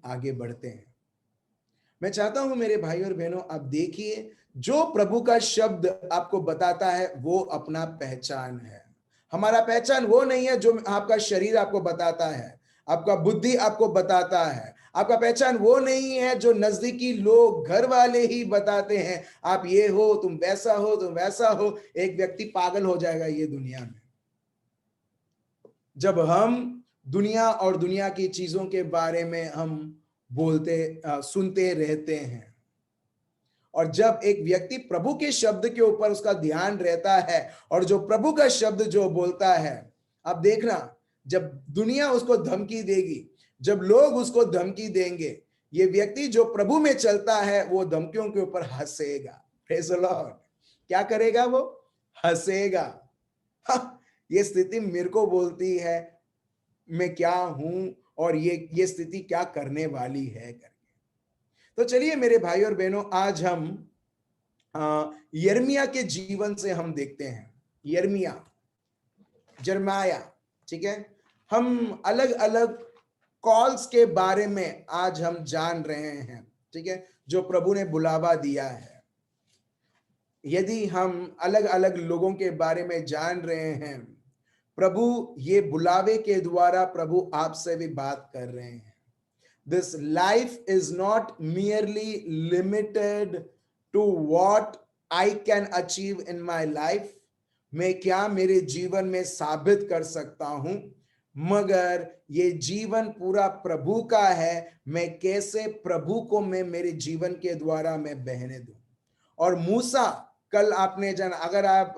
आगे बढ़ते हैं। मैं चाहता हूं मेरे भाई और बहनों, आप देखिए, जो प्रभु का शब्द आपको बताता है वो अपना पहचान है। हमारा पहचान वो नहीं है जो आपका शरीर आपको बताता है, आपका बुद्धि आपको बताता है। आपका पहचान वो नहीं है जो नजदीकी लोग, घर वाले ही बताते हैं, आप ये हो, तुम वैसा हो, तुम वैसा हो। एक व्यक्ति पागल हो जाएगा ये दुनिया में जब हम दुनिया और दुनिया की चीजों के बारे में हम सुनते रहते हैं। और जब एक व्यक्ति प्रभु के शब्द के ऊपर उसका ध्यान रहता है और जो प्रभु का शब्द जो बोलता है, अब देखना, जब दुनिया उसको धमकी देगी, जब लोग उसको धमकी देंगे, ये व्यक्ति जो प्रभु में चलता है वो धमकियों के ऊपर हंसेगा। Praise the Lord. क्या करेगा वो? हंसेगा। हाँ, ये स्थिति मेरे को बोलती है मैं क्या हूं और ये स्थिति क्या करने वाली है करके। तो चलिए मेरे भाई और बहनों, आज हम यिर्मयाह के जीवन से हम देखते हैं। यिर्मयाह, जरमाया, ठीक है। हम अलग अलग कॉल्स के बारे में आज हम जान रहे हैं, ठीक है, जो प्रभु ने बुलावा दिया है। यदि हम अलग अलग लोगों के बारे में जान रहे हैं, प्रभु ये बुलावे के द्वारा प्रभु आपसे भी बात कर रहे हैं। This life is not merely limited to what I can achieve in my life. मैं क्या मेरे जीवन में साबित कर सकता हूं, मगर ये जीवन पूरा प्रभु का है। मैं कैसे प्रभु को मैं मेरे जीवन के द्वारा मैं बहने दूं। और मूसा, कल आपने जाना, अगर आप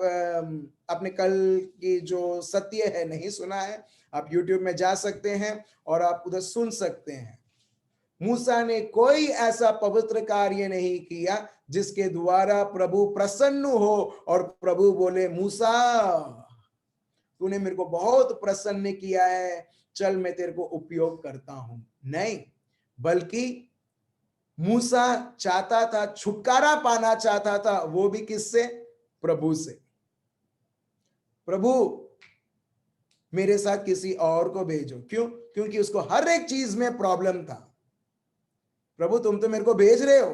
अपने कल की जो सत्य है नहीं सुना है, आप YouTube में जा सकते हैं और आप उधर सुन सकते हैं। मूसा ने कोई ऐसा पवित्र कार्य नहीं किया जिसके द्वारा प्रभु प्रसन्न हो और प्रभु बोले मूसा तूने मेरे को बहुत प्रसन्न किया है, चल मैं तेरे को उपयोग करता हूं। नहीं, बल्कि मूसा चाहता था, छुटकारा पाना चाहता था, वो भी किससे? प्रभु से। प्रभु मेरे साथ किसी और को भेजो। क्यों? क्योंकि उसको हर एक चीज में प्रॉब्लम था। प्रभु तुम तो मेरे को भेज रहे हो,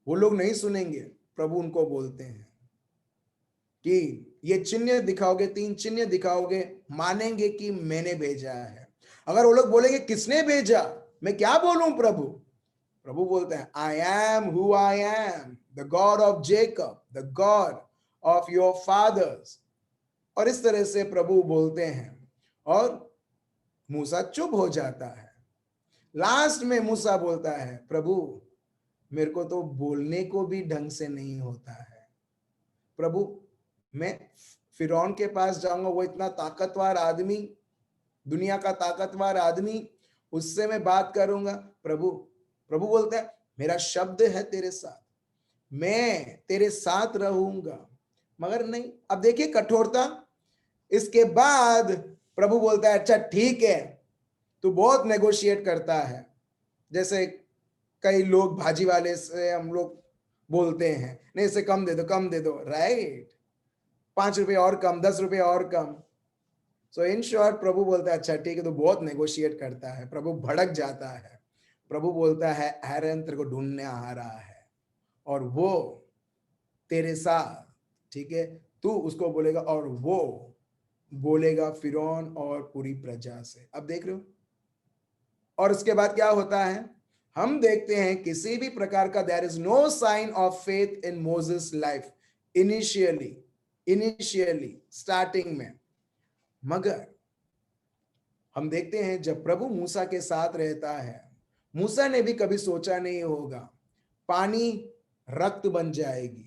वो लोग नहीं सुनेंगे। प्रभु उनको बोलते हैं कि ये चिन्ह दिखाओगे, 3 चिन्ह दिखाओगे, मानेंगे कि मैंने भेजा है। अगर वो लोग बोलेंगे किसने भेजा, मैं क्या बोलूं प्रभु? प्रभु बोलते हैं I am who I am, the God of Jacob, the God of your fathers. और इस तरह से प्रभु बोलते हैं और मूसा चुप हो जाता है। लास्ट में मूसा बोलता है प्रभु मेरे को तो बोलने को भी ढंग से नहीं होता है। प्रभु मैं फिरौन के पास जाऊंगा, वो इतना ताकतवर आदमी, दुनिया का ताकतवर आदमी, उससे मैं बात करूंगा। प्रभु प्रभु बोलते हैं मेरा शब्द है तेरे साथ, मैं तेरे साथ रहूंगा। मगर नहीं। अब देखिए कठोरता। इसके बाद प्रभु बोलता है अच्छा ठीक है, तू बहुत नेगोशिएट करता है। जैसे कई लोग भाजी वाले से हम लोग बोलते हैं नहीं इसे कम दे दो, कम दे दो, राइट, 5 रुपए और कम, 10 रुपए और कम। सो इन शॉर्ट प्रभु बोलता है अच्छा ठीक है, तो बहुत नेगोशिएट करता है। प्रभु भड़क जाता है। प्रभु बोलता है एरन तेरे को ढूंढने आ रहा है और वो तेरे साथ, ठीक है, तू उसको बोलेगा और वो बोलेगा फिरौन और पूरी प्रजा से। अब देख रहे हो। और उसके बाद क्या होता है, हम देखते हैं किसी भी प्रकार का there is no sign of faith in Moses life initially starting में। मगर हम देखते हैं जब प्रभु मूसा के साथ रहता है, मूसा ने भी कभी सोचा नहीं होगा पानी रक्त बन जाएगी।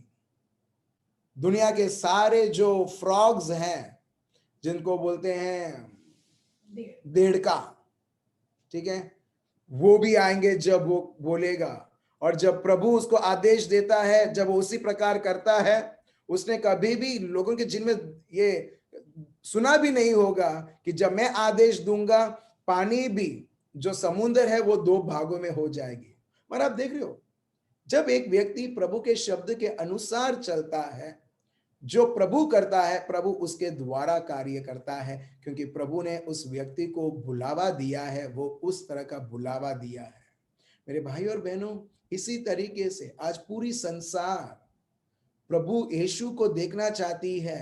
दुनिया के सारे जो फ्रॉग्स हैं जिनको बोलते हैं देड़का, ठीक है, वो भी आएंगे जब वो बोलेगा। और जब प्रभु उसको आदेश देता है, जब वो उसी प्रकार करता है, उसने कभी भी लोगों के जिनमें ये सुना भी नहीं होगा कि जब मैं आदेश दूंगा पानी भी जो समुद्र है वो 2 भागों में हो जाएगी। पर आप देख रहे हो जब एक व्यक्ति प्रभु के शब्द के अनुसार चलता है, जो प्रभु करता है प्रभु उसके द्वारा कार्य करता है, क्योंकि प्रभु ने उस व्यक्ति को बुलावा दिया है, वो उस तरह का बुलावा दिया है। मेरे भाई और बहनों, इसी तरीके से आज पूरी संसार प्रभु यीशु को देखना चाहती है,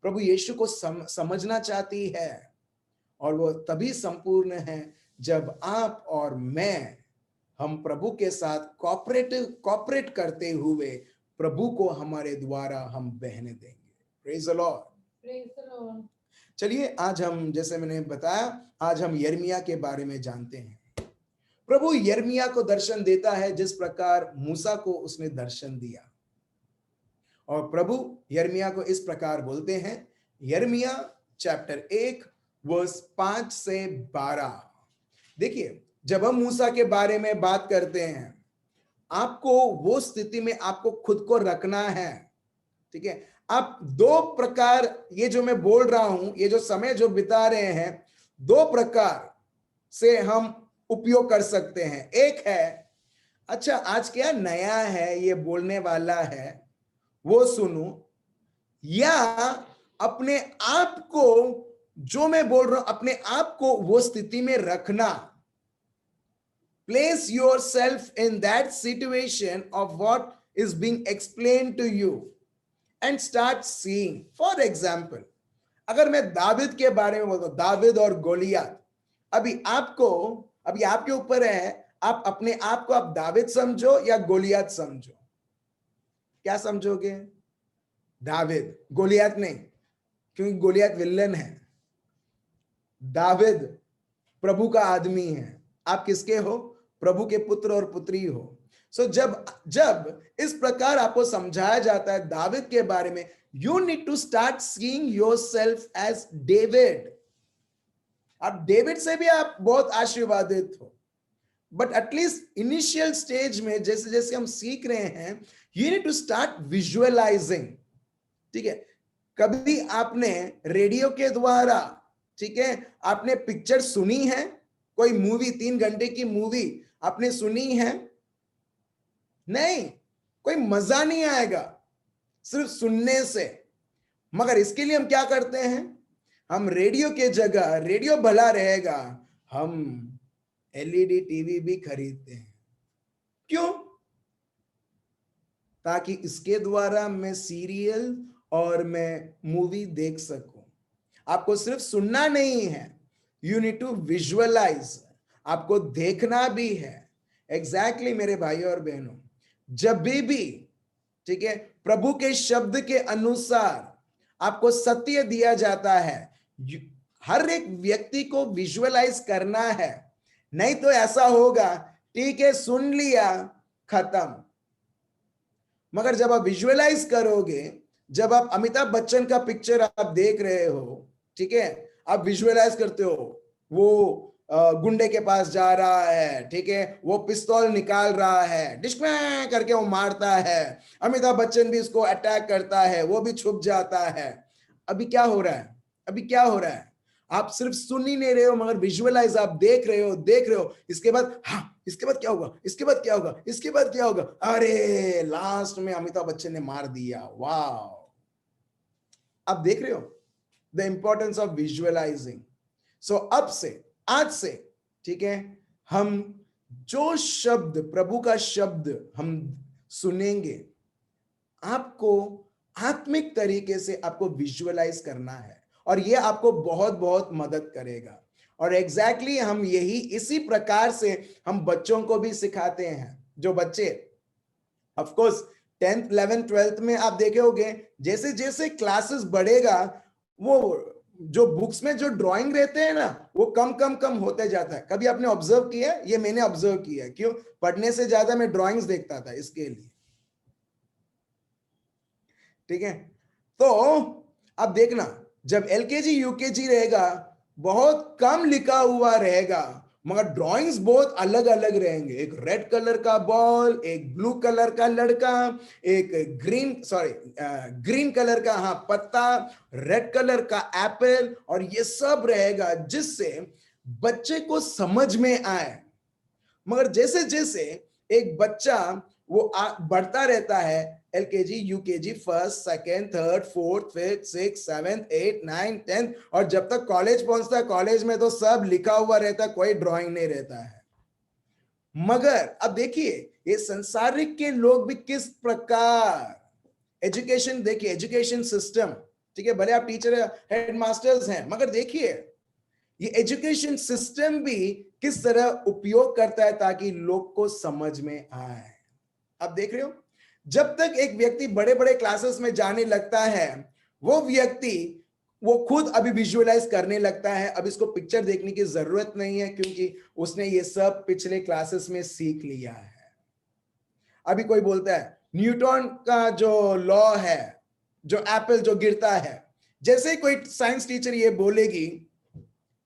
प्रभु यीशु को समझना चाहती है, और वो तभी संपूर्ण है जब आप और मैं, हम प्रभु के साथ कॉपरेट करते हुए प्रभु को हमारे द्वारा हम बहने देंगे। Praise the Lord. चलिए, आज हम, जैसे मैंने बताया, आज हम यिर्मयाह के बारे में जानते हैं। प्रभु यिर्मयाह को दर्शन देता है जिस प्रकार मूसा को उसने दर्शन दिया, और प्रभु यिर्मयाह को इस प्रकार बोलते हैं। यिर्मयाह चैप्टर 1 वर्स 5 से 12। देखिए, जब हम मूसा के बारे में बात करते हैं, आपको वो स्थिति में आपको खुद को रखना है, ठीक है। आप दो प्रकार, ये जो मैं बोल रहा हूं, ये जो समय जो बिता रहे हैं, दो प्रकार से हम उपयोग कर सकते हैं। एक है, अच्छा आज क्या नया है ये बोलने वाला है वो सुनो, या अपने आप को, जो मैं बोल रहा हूं, अपने आप को वो स्थिति में रखना। Place yourself in that situation of what is being explained to you and start seeing. For example, अगर मैं दाविद के बारे में बोलता हूं, दाविद और गोलियत, अभी आपके ऊपर है, आप अपने आप को आप दाविद समझो या गोलियत समझो। क्या समझोगे? दाविद, गोलियत नहीं, क्योंकि गोलियत विलन है, दाविद प्रभु का आदमी है। आप किसके हो? प्रभु के पुत्र और पुत्री हो। सो जब इस प्रकार आपको समझाया जाता है दाविद के बारे में, you need to start seeing yourself as David. अब डेविड से भी आप बहुत आशीर्वादित हो, बट एटलीस्ट इनिशियल स्टेज में जैसे जैसे हम सीख रहे हैं, you need to start visualizing, ठीक है। कभी आपने रेडियो के द्वारा, ठीक है, आपने पिक्चर सुनी है? कोई मूवी, 3 घंटे की मूवी आपने सुनी है? नहीं, कोई मजा नहीं आएगा सिर्फ सुनने से। मगर इसके लिए हम क्या करते हैं? हम रेडियो के जगह, रेडियो भला रहेगा, हम एलईडी टीवी भी खरीदते हैं। क्यों? ताकि इसके द्वारा मैं सीरियल और मैं मूवी देख सकूं। आपको सिर्फ सुनना नहीं है, यू नीड टू विजुअलाइज, आपको देखना भी है। एग्जैक्टली मेरे भाई और बहनों, जब भी, ठीक है, प्रभु के शब्द के अनुसार आपको सत्य दिया जाता है, हर एक व्यक्ति को विजुअलाइज करना है। नहीं तो ऐसा होगा, ठीक है सुन लिया, खत्म। मगर जब आप विजुअलाइज करोगे, जब आप अमिताभ बच्चन का पिक्चर आप देख रहे हो, ठीक है, आप विजुअलाइज करते हो, वो गुंडे के पास जा रहा है, ठीक है, वो पिस्तौल निकाल रहा है, डिशमैं करके वो मारता है, अमिताभ बच्चन भी इसको अटैक करता है, वो भी छुप जाता है। अभी क्या हो रहा है? आप सिर्फ सुन ही नहीं रहे हो, मगर विजुअलाइज आप देख रहे हो। इसके बाद, हाँ, इसके बाद क्या होगा? अरे लास्ट में अमिताभ बच्चन ने मार दिया। वाह! आप देख रहे हो द इंपॉर्टेंस ऑफ विजुअलाइजिंग। सो आज से, ठीक है, हम जो शब्द, प्रभु का शब्द हम सुनेंगे, आपको आत्मिक तरीके से आपको विजुअलाइज करना है, और ये आपको बहुत बहुत मदद करेगा। और एग्जैक्टली हम इसी प्रकार से हम बच्चों को भी सिखाते हैं। जो बच्चे of course 10th 11th 12th में आप देखे होंगे, जैसे जैसे क्लासेस बढ़ेगा, वो जो बुक्स में जो ड्राइंग रहते हैं ना, वो कम होते जाता है। कभी आपने ऑब्जर्व किया? ये मैंने ऑब्जर्व किया। क्यों? पढ़ने से ज्यादा मैं ड्राइंग्स देखता था, इसके लिए, ठीक है। तो अब देखना, जब एलकेजी यूकेजी रहेगा, बहुत कम लिखा हुआ रहेगा, मगर ड्राइंग्स बहुत अलग अलग रहेंगे। एक रेड कलर का बॉल, एक ब्लू कलर का लड़का, एक ग्रीन कलर का, हाँ, पत्ता, रेड कलर का एप्पल, और ये सब रहेगा जिससे बच्चे को समझ में आए। मगर जैसे जैसे एक बच्चा वो बढ़ता रहता है, LKG UKG, first, second, third, fourth, fifth, six, seventh, 8, 9, 10, और जब तक कॉलेज पहुंचता है, कॉलेज में तो सब लिखा हुआ रहता है, कोई ड्राइंग नहीं रहता है। मगर अब देखिए ये संसारिक के लोग भी किस प्रकार एजुकेशन, देखिए एजुकेशन सिस्टम, ठीक है, भले आप टीचर हेड मास्टर्स हैं, मगर देखिए ये एजुकेशन सिस्टम भी किस तरह उपयोग करता है ताकि लोग को समझ में आए। आप देख रहे हो, जब तक एक व्यक्ति बड़े बड़े क्लासेस में जाने लगता है, वो व्यक्ति वो खुद अभी विजुअलाइज करने लगता है, अब इसको पिक्चर देखने की जरूरत नहीं है क्योंकि उसने ये सब पिछले क्लासेस में सीख लिया है। अभी कोई बोलता है न्यूटन का जो लॉ है, जो एप्पल जो गिरता है, जैसे ही कोई साइंस टीचर ये बोलेगी,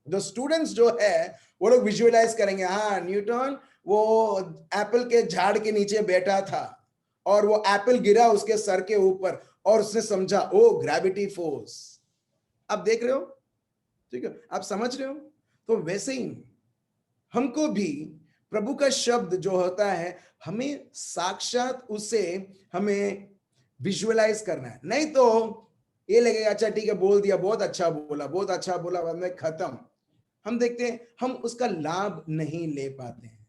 जो स्टूडेंट्स जो है वो लोग विजुअलाइज करेंगे, हाँ न्यूटन वो एप्पल के झाड़ के नीचे बैठा था और वो एप्पल गिरा उसके सर के ऊपर और उसने समझा ओ ग्रेविटी फोर्स। आप देख रहे हो, ठीक है, आप समझ रहे हो। तो वैसे ही हमको भी प्रभु का शब्द जो होता है हमें साक्षात उसे हमें विजुअलाइज करना है, नहीं तो ये लगेगा अच्छा ठीक है बोल दिया, बहुत अच्छा बोला, बहुत अच्छा बोला, बाद में खत्म। हम देखते हैं हम उसका लाभ नहीं ले पाते हैं,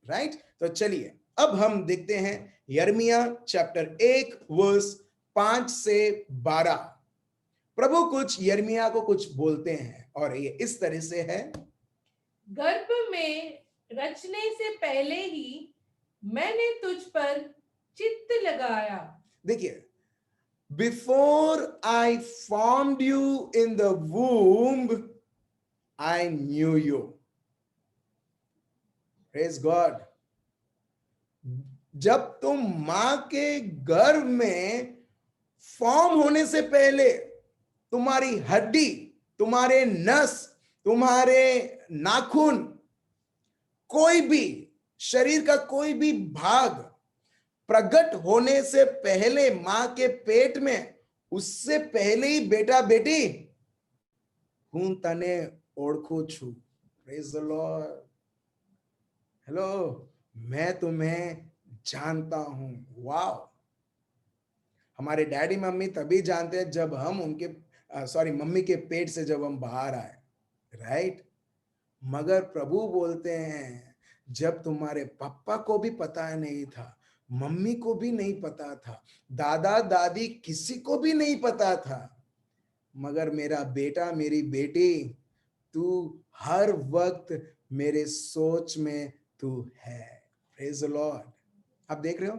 राइट। तो चलिए अब हम देखते हैं यिर्मयाह चैप्टर 1 वर्स 5 से 12। प्रभु कुछ यिर्मयाह को कुछ बोलते हैं और ये इस तरह से है, गर्भ में रचने से पहले ही मैंने तुझ पर चित्त लगाया। देखिए, before I formed you in the womb I knew you. Praise God. जब तुम मां के गर्भ में फॉर्म होने से पहले तुम्हारी हड्डी, तुम्हारे नस, तुम्हारे नाखून, कोई भी शरीर का कोई भी भाग प्रकट होने से पहले मां के पेट में, उससे पहले ही बेटा बेटी हूं तने ओळखू छू। Praise the Lord. हेलो, मैं तुम्हें जानता हूं। वाओ। हमारे डैडी मम्मी तभी जानते हैं जब हम उनके सॉरी मम्मी के पेट से जब हम बाहर आए, राइट। मगर प्रभु बोलते हैं जब तुम्हारे पापा को भी पता नहीं था, मम्मी को भी नहीं पता था, दादा दादी किसी को भी नहीं पता था, मगर मेरा बेटा मेरी बेटी तू हर वक्त मेरे सोच में तू है। Praise the Lord. आप देख रहे हो,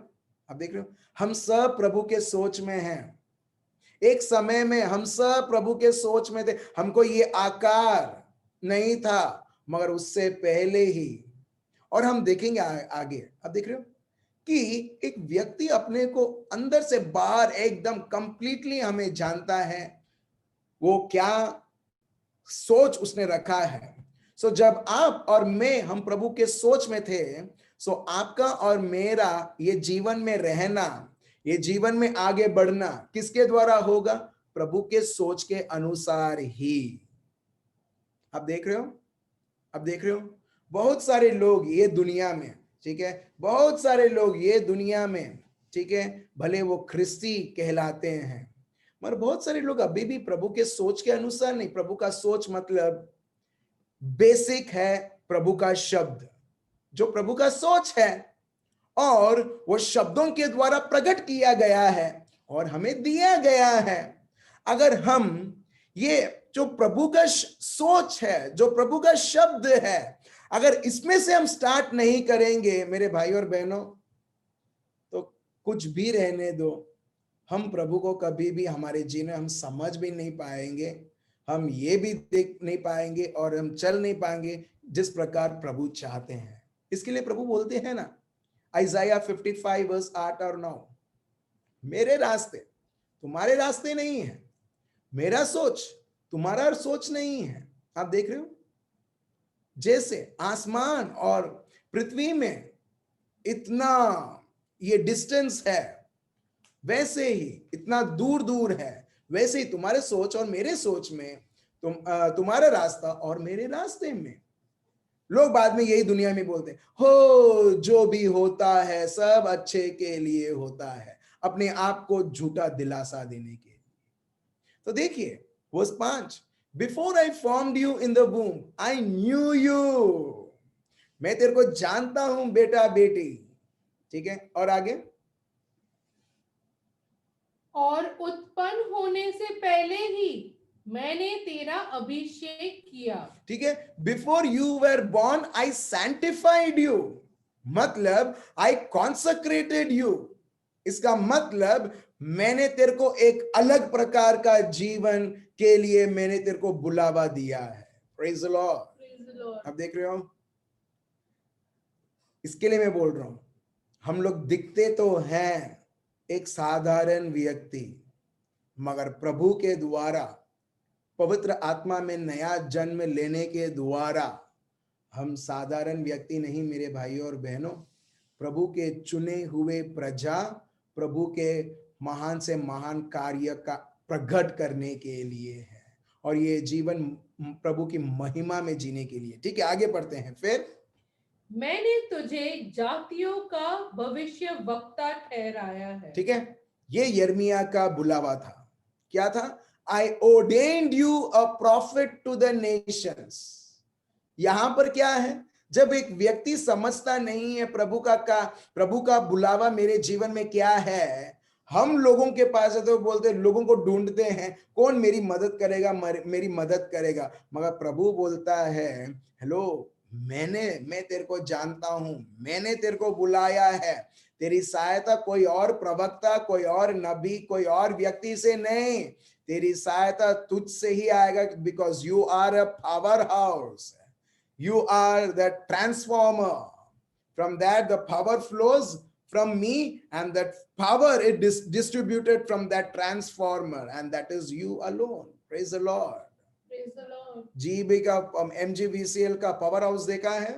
आप देख रहे हो, हम सब प्रभु के सोच में हैं। एक समय में हम सब प्रभु के सोच में थे, हमको ये आकार नहीं था, मगर उससे पहले ही। और हम देखेंगे आगे। अब देख रहे हो कि एक व्यक्ति अपने को अंदर से बाहर एकदम कंप्लीटली हमें जानता है, वो क्या सोच उसने रखा है। सो जब आप और मैं हम प्रभु के सोच में थे, सो आपका और मेरा ये जीवन में रहना, ये जीवन में आगे बढ़ना किसके द्वारा होगा? प्रभु के सोच के अनुसार ही। आप देख रहे हो, आप देख रहे हो, बहुत सारे लोग ये दुनिया में, ठीक है, बहुत सारे लोग ये दुनिया में, ठीक है, भले वो ख्रिस्ती कहलाते हैं, मगर बहुत सारे लोग अभी भी प्रभु के सोच के अनुसार नहीं। प्रभु का सोच मतलब बेसिक है प्रभु का शब्द, जो प्रभु का सोच है और वो शब्दों के द्वारा प्रकट किया गया है और हमें दिया गया है। अगर हम ये जो प्रभु का सोच है, जो प्रभु का शब्द है, अगर इसमें से हम स्टार्ट नहीं करेंगे मेरे भाई और बहनों, तो कुछ भी रहने दो, हम प्रभु को कभी भी हमारे जीवन में हम समझ भी नहीं पाएंगे, हम ये भी देख नहीं पाएंगे और हम चल नहीं पाएंगे जिस प्रकार प्रभु चाहते हैं। इसके लिए प्रभु बोलते हैं ना, आइजाया 55 वर्स 8 और 9, मेरे रास्ते तुम्हारे रास्ते नहीं है, मेरा सोच तुम्हारा सोच नहीं है। आप देख रहे हो, जैसे आसमान और पृथ्वी में इतना ये डिस्टेंस है, वैसे ही इतना दूर दूर है, वैसे ही तुम्हारे सोच और मेरे सोच में, तुम्हारा रास्ता और मेरे रास्ते में। लोग बाद में यही दुनिया में बोलते हैं, हो जो भी होता है सब अच्छे के लिए होता है, अपने आप को झूठा दिलासा देने के लिए। तो देखिए verse 5, before I formed you in the womb I knew you. मैं तेरे को जानता हूं बेटा बेटी। ठीक है, और आगे, और उत्पन्न होने से पहले ही मैंने तेरा अभिषेक किया। ठीक है, before you were born I sanctified you, मतलब आई कॉन्सक्रेटेड यू। इसका मतलब मैंने तेरे को एक अलग प्रकार का जीवन के लिए मैंने तेरे को बुलावा दिया है। Praise the Lord. Praise the Lord. अब देख रहे हो, इसके लिए मैं बोल रहा हूं, हम लोग दिखते तो हैं एक साधारण व्यक्ति, मगर प्रभु के द्वारा, पवित्र आत्मा में नया जन्म लेने के द्वारा हम साधारण व्यक्ति नहीं मेरे भाइयों और बहनों, प्रभु के चुने हुए प्रजा, प्रभु के महान से महान कार्य का प्रकट करने के लिए है, और ये जीवन प्रभु की महिमा में जीने के लिए। ठीक है, आगे पढ़ते हैं। फिर मैंने तुझे जातियों का भविष्य वक्ता ठहराया है। ठीक है, ये यिर्मयाह का बुलावा था। क्या था? I ordained you a prophet to the nations. यहां पर क्या है, जब एक व्यक्ति समझता नहीं है प्रभु का बुलावा मेरे जीवन में क्या है, हम लोगों के पास है तो बोलते हैं, लोगों को ढूंढते हैं कौन मेरी मदद करेगा, मेरी मदद करेगा। मगर प्रभु बोलता है, हेलो, मैं तेरे को जानता हूं, मैंने तेरे को बुलाया है। तेरी सहायता कोई और प्रवक्ता, कोई और नबी, कोई और व्यक्ति से नहीं, तेरी सहायता तुझ से ही आएगा, because you are a power house, you are the transformer. From that the power flows from me, and that power is distributed from that transformer, and that is you alone. Praise the Lord. Praise the Lord. GB का MGVCL का power house देखा है,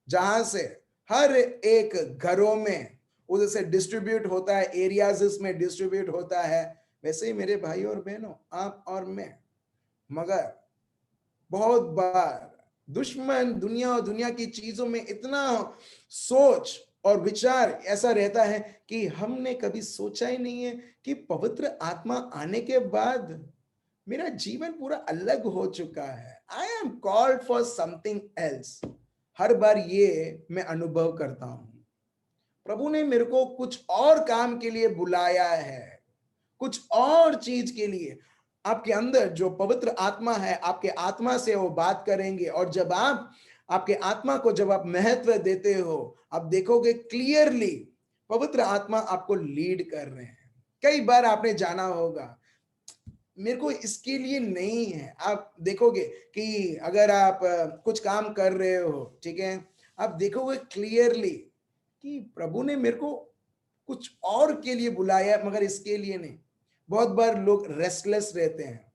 जहां से हर एक घरों में उधर से डिस्ट्रीब्यूट होता है, एरियाज में डिस्ट्रीब्यूट होता है। वैसे ही मेरे भाई और बहनों, आप और मैं, मगर बहुत बार दुश्मन दुनिया और दुनिया की चीजों में इतना सोच और विचार ऐसा रहता है कि हमने कभी सोचा ही नहीं है कि पवित्र आत्मा आने के बाद मेरा जीवन पूरा अलग हो चुका है। I am called for something else. हर बार ये मैं अनुभव करता हूं, प्रभु ने मेरे को कुछ और काम के लिए बुलाया है, कुछ और चीज के लिए। आपके अंदर जो पवित्र आत्मा है, आपके आत्मा से वो बात करेंगे, और जब आप आपके आत्मा को जब आप महत्व देते हो, आप देखोगे क्लियरली पवित्र आत्मा आपको लीड कर रहे हैं। कई बार आपने जाना होगा, मेरे को इसके लिए नहीं है। आप देखोगे कि अगर आप कुछ काम कर रहे हो, ठीक है, आप देखोगे क्लियरली कि प्रभु ने मेरे को कुछ और के लिए बुलाया, मगर इसके लिए नहीं। बहुत बार लोग रेस्टलेस रहते हैं,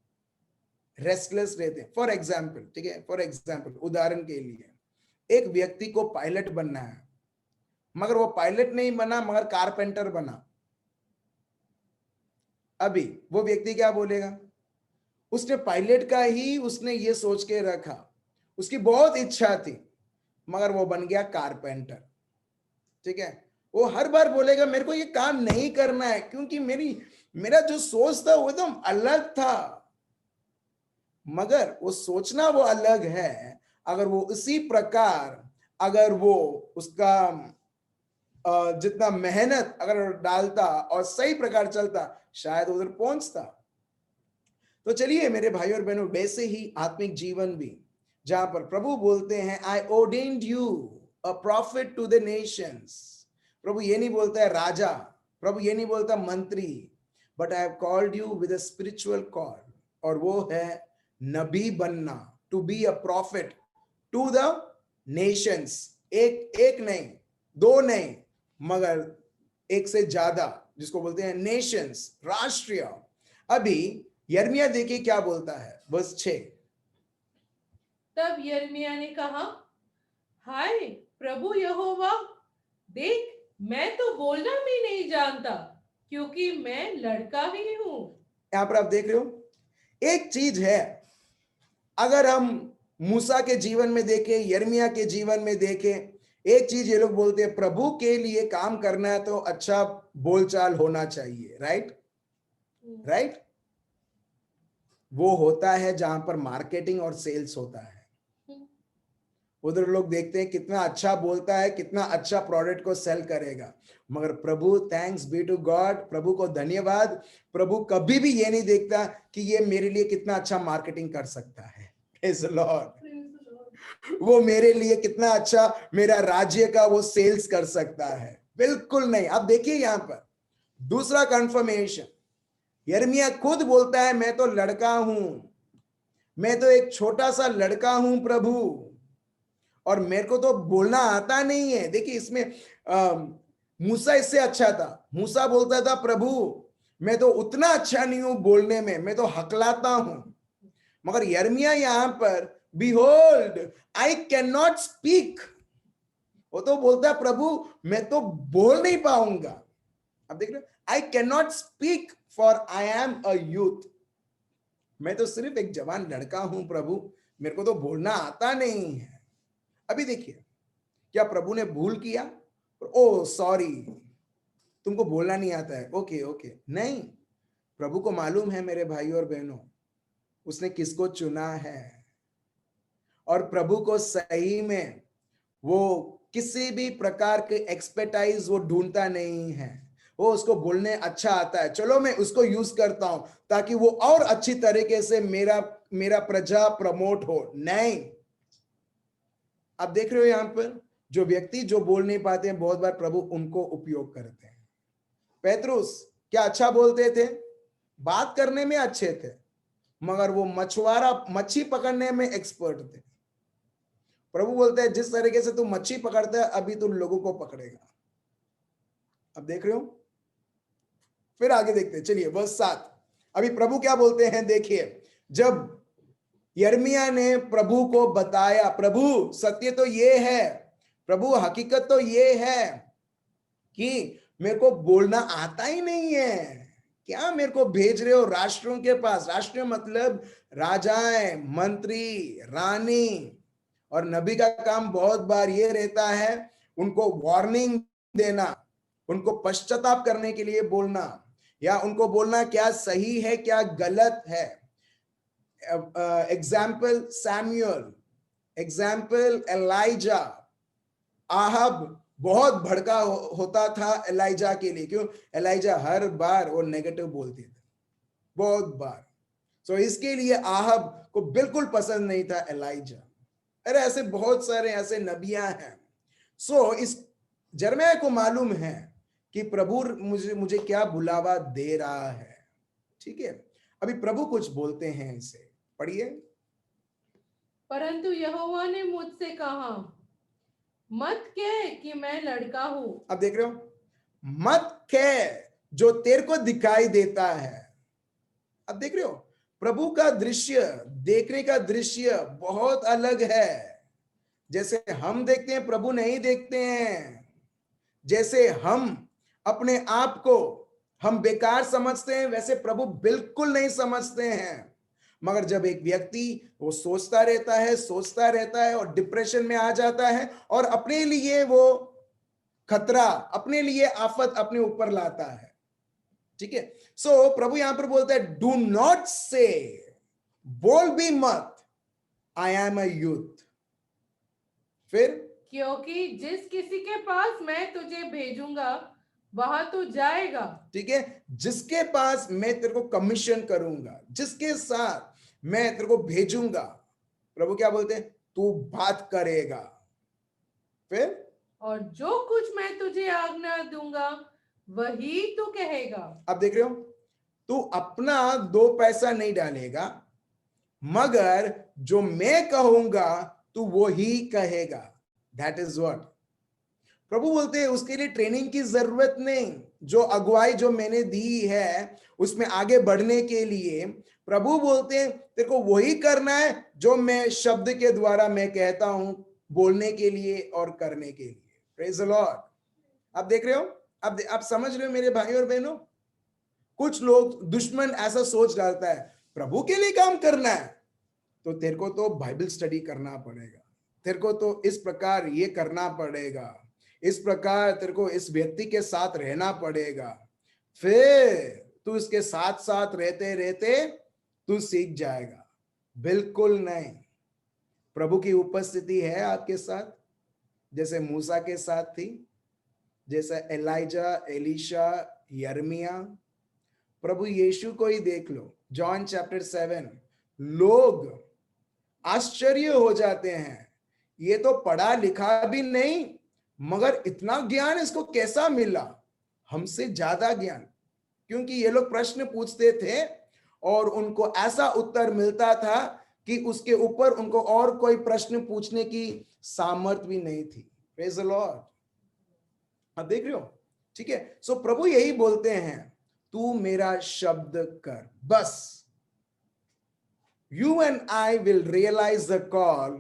रेस्टलेस रहते हैं। फॉर एग्जाम्पल, ठीक है, फॉर एग्जाम्पल, उदाहरण के लिए, एक व्यक्ति को पायलट बनना है, मगर वो पायलट नहीं बना, मगर कारपेंटर बना। अभी वो व्यक्ति क्या बोलेगा? उसने पायलट का ही उसने ये सोच के रखा, उसकी बहुत इच्छा थी, मगर वो बन गया कारपेंटर। ठीक है, वो हर बार बोलेगा मेरे को ये काम नहीं करना है, क्योंकि मेरा जो सोच था वो एकदम अलग था। मगर वो सोचना वो अलग है, अगर वो इसी प्रकार, अगर वो उसका जितना मेहनत अगर डालता और सही प्रकार चलता, शायद उधर पहुंचता। तो चलिए मेरे भाई और बहनों, वैसे ही आत्मिक जीवन भी, जहां पर प्रभु बोलते हैं I ordained you a prophet to the nations. प्रभु ये नहीं बोलता है राजा, प्रभु ये नहीं बोलता मंत्री, but I have called you with a spiritual call, और वो है नबी बनना, to be a prophet to the nations. एक नहीं, दो नहीं, मगर एक से ज्यादा, जिसको बोलते हैं नेशंस, राष्ट्रीय। अभी यिर्मयाह देखिए क्या बोलता है, वर्स 6। तब यिर्मयाह ने कहा, हाय प्रभु यहोवा, देख मैं तो बोलना भी नहीं जानता, क्योंकि मैं लड़का ही हूं। यहां पर आप देख रहे हो, एक चीज है, अगर हम मूसा के जीवन में देखें, यिर्मयाह के जीवन में देखें, एक चीज ये लोग बोलते हैं, प्रभु के लिए काम करना है तो अच्छा बोलचाल होना चाहिए, राइट? राइट? वो होता है जहां पर मार्केटिंग और सेल्स होता है। उधर लोग देखते हैं कितना अच्छा बोलता है, कितना अच्छा प्रोडक्ट को सेल करेगा, मगर प्रभु, थैंक्स बी टू गॉड, प्रभु को धन्यवाद, प्रभु कभी भी ये नहीं देखता कि ये मेरे लिए कितना अच्छा मार्केटिंग कर सकता है। Praise the Lord। वो मेरे लिए कितना अच्छा मेरा राज्य का वो सेल्स कर सकता है, बिल्कुल नहीं। अब देखिए यहां पर दूसरा कंफर्मेशन, यिर्मयाह खुद बोलता है मैं तो लड़का हूं, मैं तो एक छोटा सा लड़का हूं प्रभु, और मेरे को तो बोलना आता नहीं है। देखिए इसमें मूसा इससे अच्छा था। मूसा बोलता था प्रभु मैं तो उतना अच्छा नहीं हूं बोलने में, मैं तो हकलाता हूं। मगर यिर्मयाह यहां पर behold I can not speak, वो तो बोलता है प्रभु मैं तो बोल नहीं पाऊंगा। अब देख रहे, I can not speak for I am a youth, मैं तो सिर्फ एक जवान लड़का हूं प्रभु, मेरे को तो बोलना आता नहीं है। अभी देखिए, क्या प्रभु ने भूल किया? ओ सॉरी, तुमको बोलना नहीं आता है, ओके ओके, नहीं। प्रभु को मालूम है मेरे भाइयों और बहनों, उसने किसको चुना है, और प्रभु को सही में वो किसी भी प्रकार के एक्सपर्टाइज वो ढूंढता नहीं है। वो उसको बोलने अच्छा आता है, चलो मैं उसको यूज करता हूं ताकि वो और अच्छी तरीके से मेरा प्रजा प्रमोट हो, नहीं। आप देख रहे हो यहां पर जो व्यक्ति जो बोल नहीं पाते हैं, बहुत बार प्रभु उनको उपयोग करते हैं। पेतरुस क्या अच्छा बोलते थे, बात करने में अच्छे थे, मगर वो मच्छी पकड़ने में एक्सपर्ट थे। प्रभु बोलते हैं जिस तरीके से तू मच्छी पकड़ता है अभी तू लोगों को पकड़ेगा। अब देख रहे हो, फिर आगे देखते हैं, चलिए वर्स 7। अभी प्रभु क्या बोलते हैं देखिए, जब यिर्मयाह ने प्रभु को बताया, प्रभु सत्य तो ये है, प्रभु हकीकत तो ये है कि मेरे को बोलना आता ही नहीं है, क्या मेरे को भेज रहे हो राष्ट्रों के पास? राष्ट्र मतलब राजाएं, मंत्री, रानी, और नबी का काम बहुत बार ये रहता है उनको वार्निंग देना, उनको पश्चाताप करने के लिए बोलना, या उनको बोलना क्या सही है क्या गलत है। Example Samuel, example Elijah. Ahab बहुत भड़का होता था एलाइजा के लिए, क्यों? एलाइजा हर बार वो नेगेटिव बोलते थे, बहुत बार। सो इसके लिए आहब को बिल्कुल पसंद नहीं था एलाइजा। अरे ऐसे बहुत सारे ऐसे नबियां हैं। सो इस यिर्मयाह को मालूम है कि प्रभु मुझे क्या बुलावा दे रहा है, ठीक है। अभी प्रभु कुछ बोलते हैं इसे, पढ़िए। परंतु यहोवा ने मुझसे कहा, मत कह कि मैं लड़का हूं। अब देख रहे हो, मत कह जो तेरे को दिखाई देता है। अब देख रहे हो, प्रभु का दृश्य, देखने का दृश्य बहुत अलग है। जैसे हम देखते हैं प्रभु नहीं देखते हैं। जैसे हम अपने आप को हम बेकार समझते हैं, वैसे प्रभु बिल्कुल नहीं समझते हैं। मगर जब एक व्यक्ति वो सोचता रहता है और डिप्रेशन में आ जाता है और अपने लिए वो खतरा, अपने लिए आफत अपने ऊपर लाता है, ठीक है। सो प्रभु यहां पर बोलता है डू नॉट से, बोल भी मत, आई एम अ यूथ। फिर क्योंकि जिस किसी के पास मैं तुझे भेजूंगा वहां तू जाएगा। ठीक है, जिसके पास मैं तेरे को कमीशन करूंगा, जिसके साथ मैं तेरे को भेजूंगा, प्रभु क्या बोलते हैं? तू बात करेगा। फिर और जो कुछ मैं तुझे आज्ञा दूंगा वही तू कहेगा। अब देख रहे हो, तू अपना 2 पैसा नहीं डालेगा, मगर जो मैं कहूंगा तू वो ही कहेगा। दैट इज व्हाट प्रभु बोलते हैं। उसके लिए ट्रेनिंग की जरूरत नहीं। जो अगुवाई जो मैंने दी है उसमें आगे बढ़ने के लिए प्रभु बोलते हैं तेरे को वही करना है जो मैं शब्द के द्वारा मैं कहता हूं, बोलने के लिए और करने के लिए। Praise the Lord. आप देख रहे हो, आप समझ रहे हो मेरे भाई और बहनों? कुछ लोग, दुश्मन ऐसा सोच डालता है प्रभु के लिए काम करना है तो तेरे को तो बाइबल स्टडी करना पड़ेगा, तेरे को तो इस प्रकार ये करना पड़ेगा, इस प्रकार तेरे को इस व्यक्ति के साथ रहना पड़ेगा, फिर तू इसके साथ साथ रहते रहते तू सीख जाएगा। बिल्कुल नहीं। प्रभु की उपस्थिति है आपके साथ, जैसे मूसा के साथ थी, जैसे एलाइजा, एलीशा, यर्मिया। प्रभु यीशु को ही देख लो, जॉन चैप्टर 7, लोग आश्चर्य हो जाते हैं, ये तो पढ़ा लिखा भी नहीं, मगर इतना ज्ञान इसको कैसा मिला, हमसे ज्यादा ज्ञान। क्योंकि ये लोग प्रश्न पूछते थे और उनको ऐसा उत्तर मिलता था कि उसके ऊपर उनको और कोई प्रश्न पूछने की सामर्थ्य भी नहीं थी। Praise the Lord. आप देख रहे हो, ठीक है। सो प्रभु यही बोलते हैं, तू मेरा शब्द कर, बस। You and I will realize the call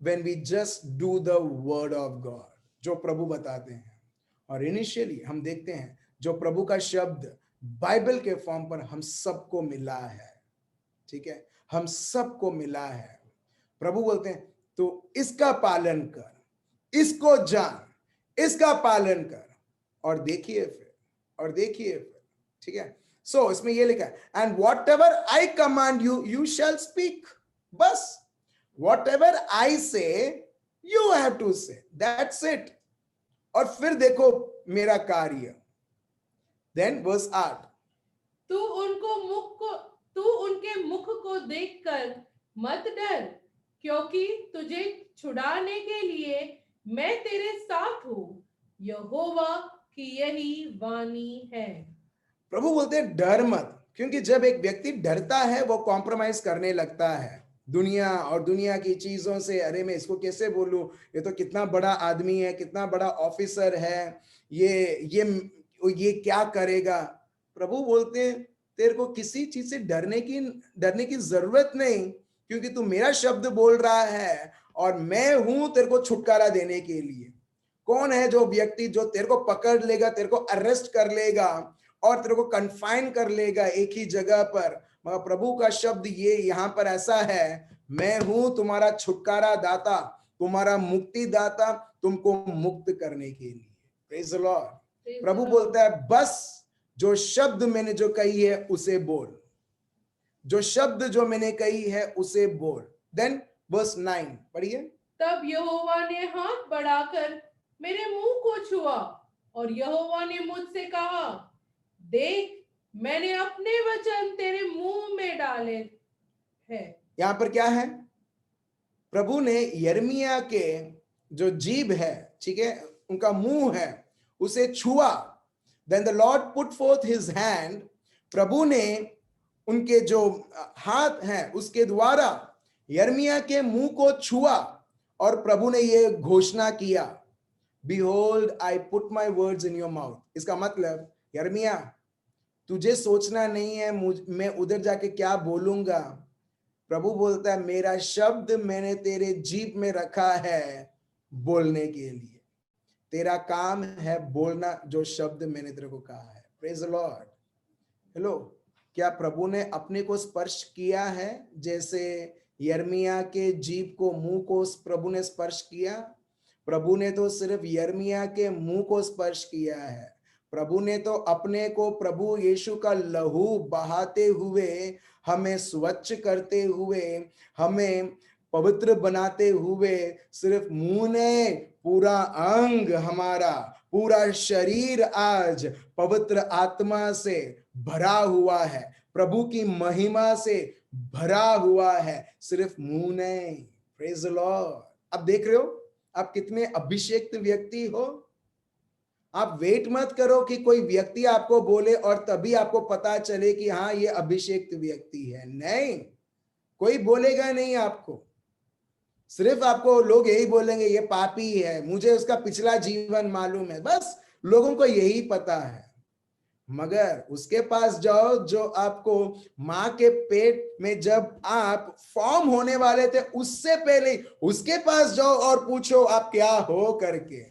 when we just do the word of God, जो प्रभु बताते हैं। और इनिशियली हम देखते हैं जो प्रभु का शब्द बाइबल के फॉर्म पर हम सबको मिला है, ठीक है, हम सबको मिला है। प्रभु बोलते हैं तो इसका पालन कर, इसको जान, इसका पालन कर, और देखिए फिर, ठीक है। सो इसमें ये लिखा है, and what ever I command you, you shall speak. बस वॉट एवर आई से, यू हैव टू से, दैट्स इट। और फिर देखो मेरा कार्य। देन वर्स 8, तू उनके मुख को देखकर मत डर, क्योंकि तुझे छुड़ाने के लिए मैं तेरे साथ हूं, यहोवा की यही वाणी है। प्रभु बोलते हैं डर मत, क्योंकि जब एक व्यक्ति डरता है वो कॉम्प्रोमाइज करने लगता है दुनिया और दुनिया की चीजों से। अरे मैं इसको कैसे बोलूं, ये तो कितना बड़ा आदमी है, कितना बड़ा ऑफिसर है, ये क्या करेगा। प्रभु बोलते हैं तेरे को किसी चीज से डरने की जरूरत नहीं, क्योंकि तू मेरा शब्द बोल रहा है और मैं हूं तेरे को छुटकारा देने के लिए। कौन है जो व्यक्ति जो तेरे को पकड़ लेगा, तेरे को अरेस्ट कर लेगा और तेरे को कन्फाइन कर लेगा एक ही जगह पर। मगर प्रभु का शब्द ये यहाँ पर ऐसा है, मैं हूं तुम्हारा छुटकारा दाता, तुम्हारा मुक्ति दाता, तुमको मुक्त करने के लिए। Praise the Lord. प्रभु बोलता है बस जो शब्द मैंने जो कही है उसे बोल, जो शब्द जो मैंने कही है उसे बोल। देन वर्स 9 पढ़िए। तब यहोवा ने हाथ बढ़ाकर मेरे मुंह को छुआ और यहोवा ने मुझसे कहा, देख मैंने अपने वचन तेरे मुंह में डाले हैं। यहां पर क्या है, प्रभु ने यिर्मयाह के जो जीभ है, ठीक है, उनका मुंह है, उसे छुआ। Then the Lord put forth his hand, प्रभु ने उनके जो हाथ हैं उसके द्वारा यिर्मयाह के मुंह को छुआ और प्रभु ने ये घोषणा किया, Behold, I put my words in your mouth। इसका मतलब यिर्मयाह तुझे सोचना नहीं है मैं उधर जाके क्या बोलूंगा। प्रभु बोलता है मेरा शब्द मैंने तेरे जीभ में रखा है बोलने के लिए, तेरा काम है बोलना जो शब्द मैंने तेरे को कहा है। Praise the Lord. हेलो, क्या प्रभु ने अपने को स्पर्श किया है जैसे यिर्मयाह के जीभ को, मुंह को प्रभु ने स्पर्श किया? प्रभु ने तो सिर्फ यिर्मयाह के मुंह को स्पर्श किया है। प्रभु ने तो अपने को, प्रभु यीशु का लहू बहाते हुए, हमें स्वच्छ करते हुए, हमें पवित्र बनाते हुए, सिर्फ मुंह ने, पूरा अंग हमारा, पूरा शरीर आज पवित्र आत्मा से भरा हुआ है, प्रभु की महिमा से भरा हुआ है, सिर्फ मुंह नहीं। Praise the Lord. अब देख रहे हो आप कितने अभिषेक्त व्यक्ति हो। आप वेट मत करो कि कोई व्यक्ति आपको बोले और तभी आपको पता चले कि हाँ ये अभिषेक्त व्यक्ति है। नहीं, कोई बोलेगा नहीं आपको, सिर्फ आपको लोग यही बोलेंगे ये पापी है, मुझे उसका पिछला जीवन मालूम है, बस लोगों को यही पता है। मगर उसके पास जाओ जो आपको मां के पेट में जब आप फॉर्म होने वाले थे उससे पहले, उसके पास जाओ और पूछो आप क्या हो करके,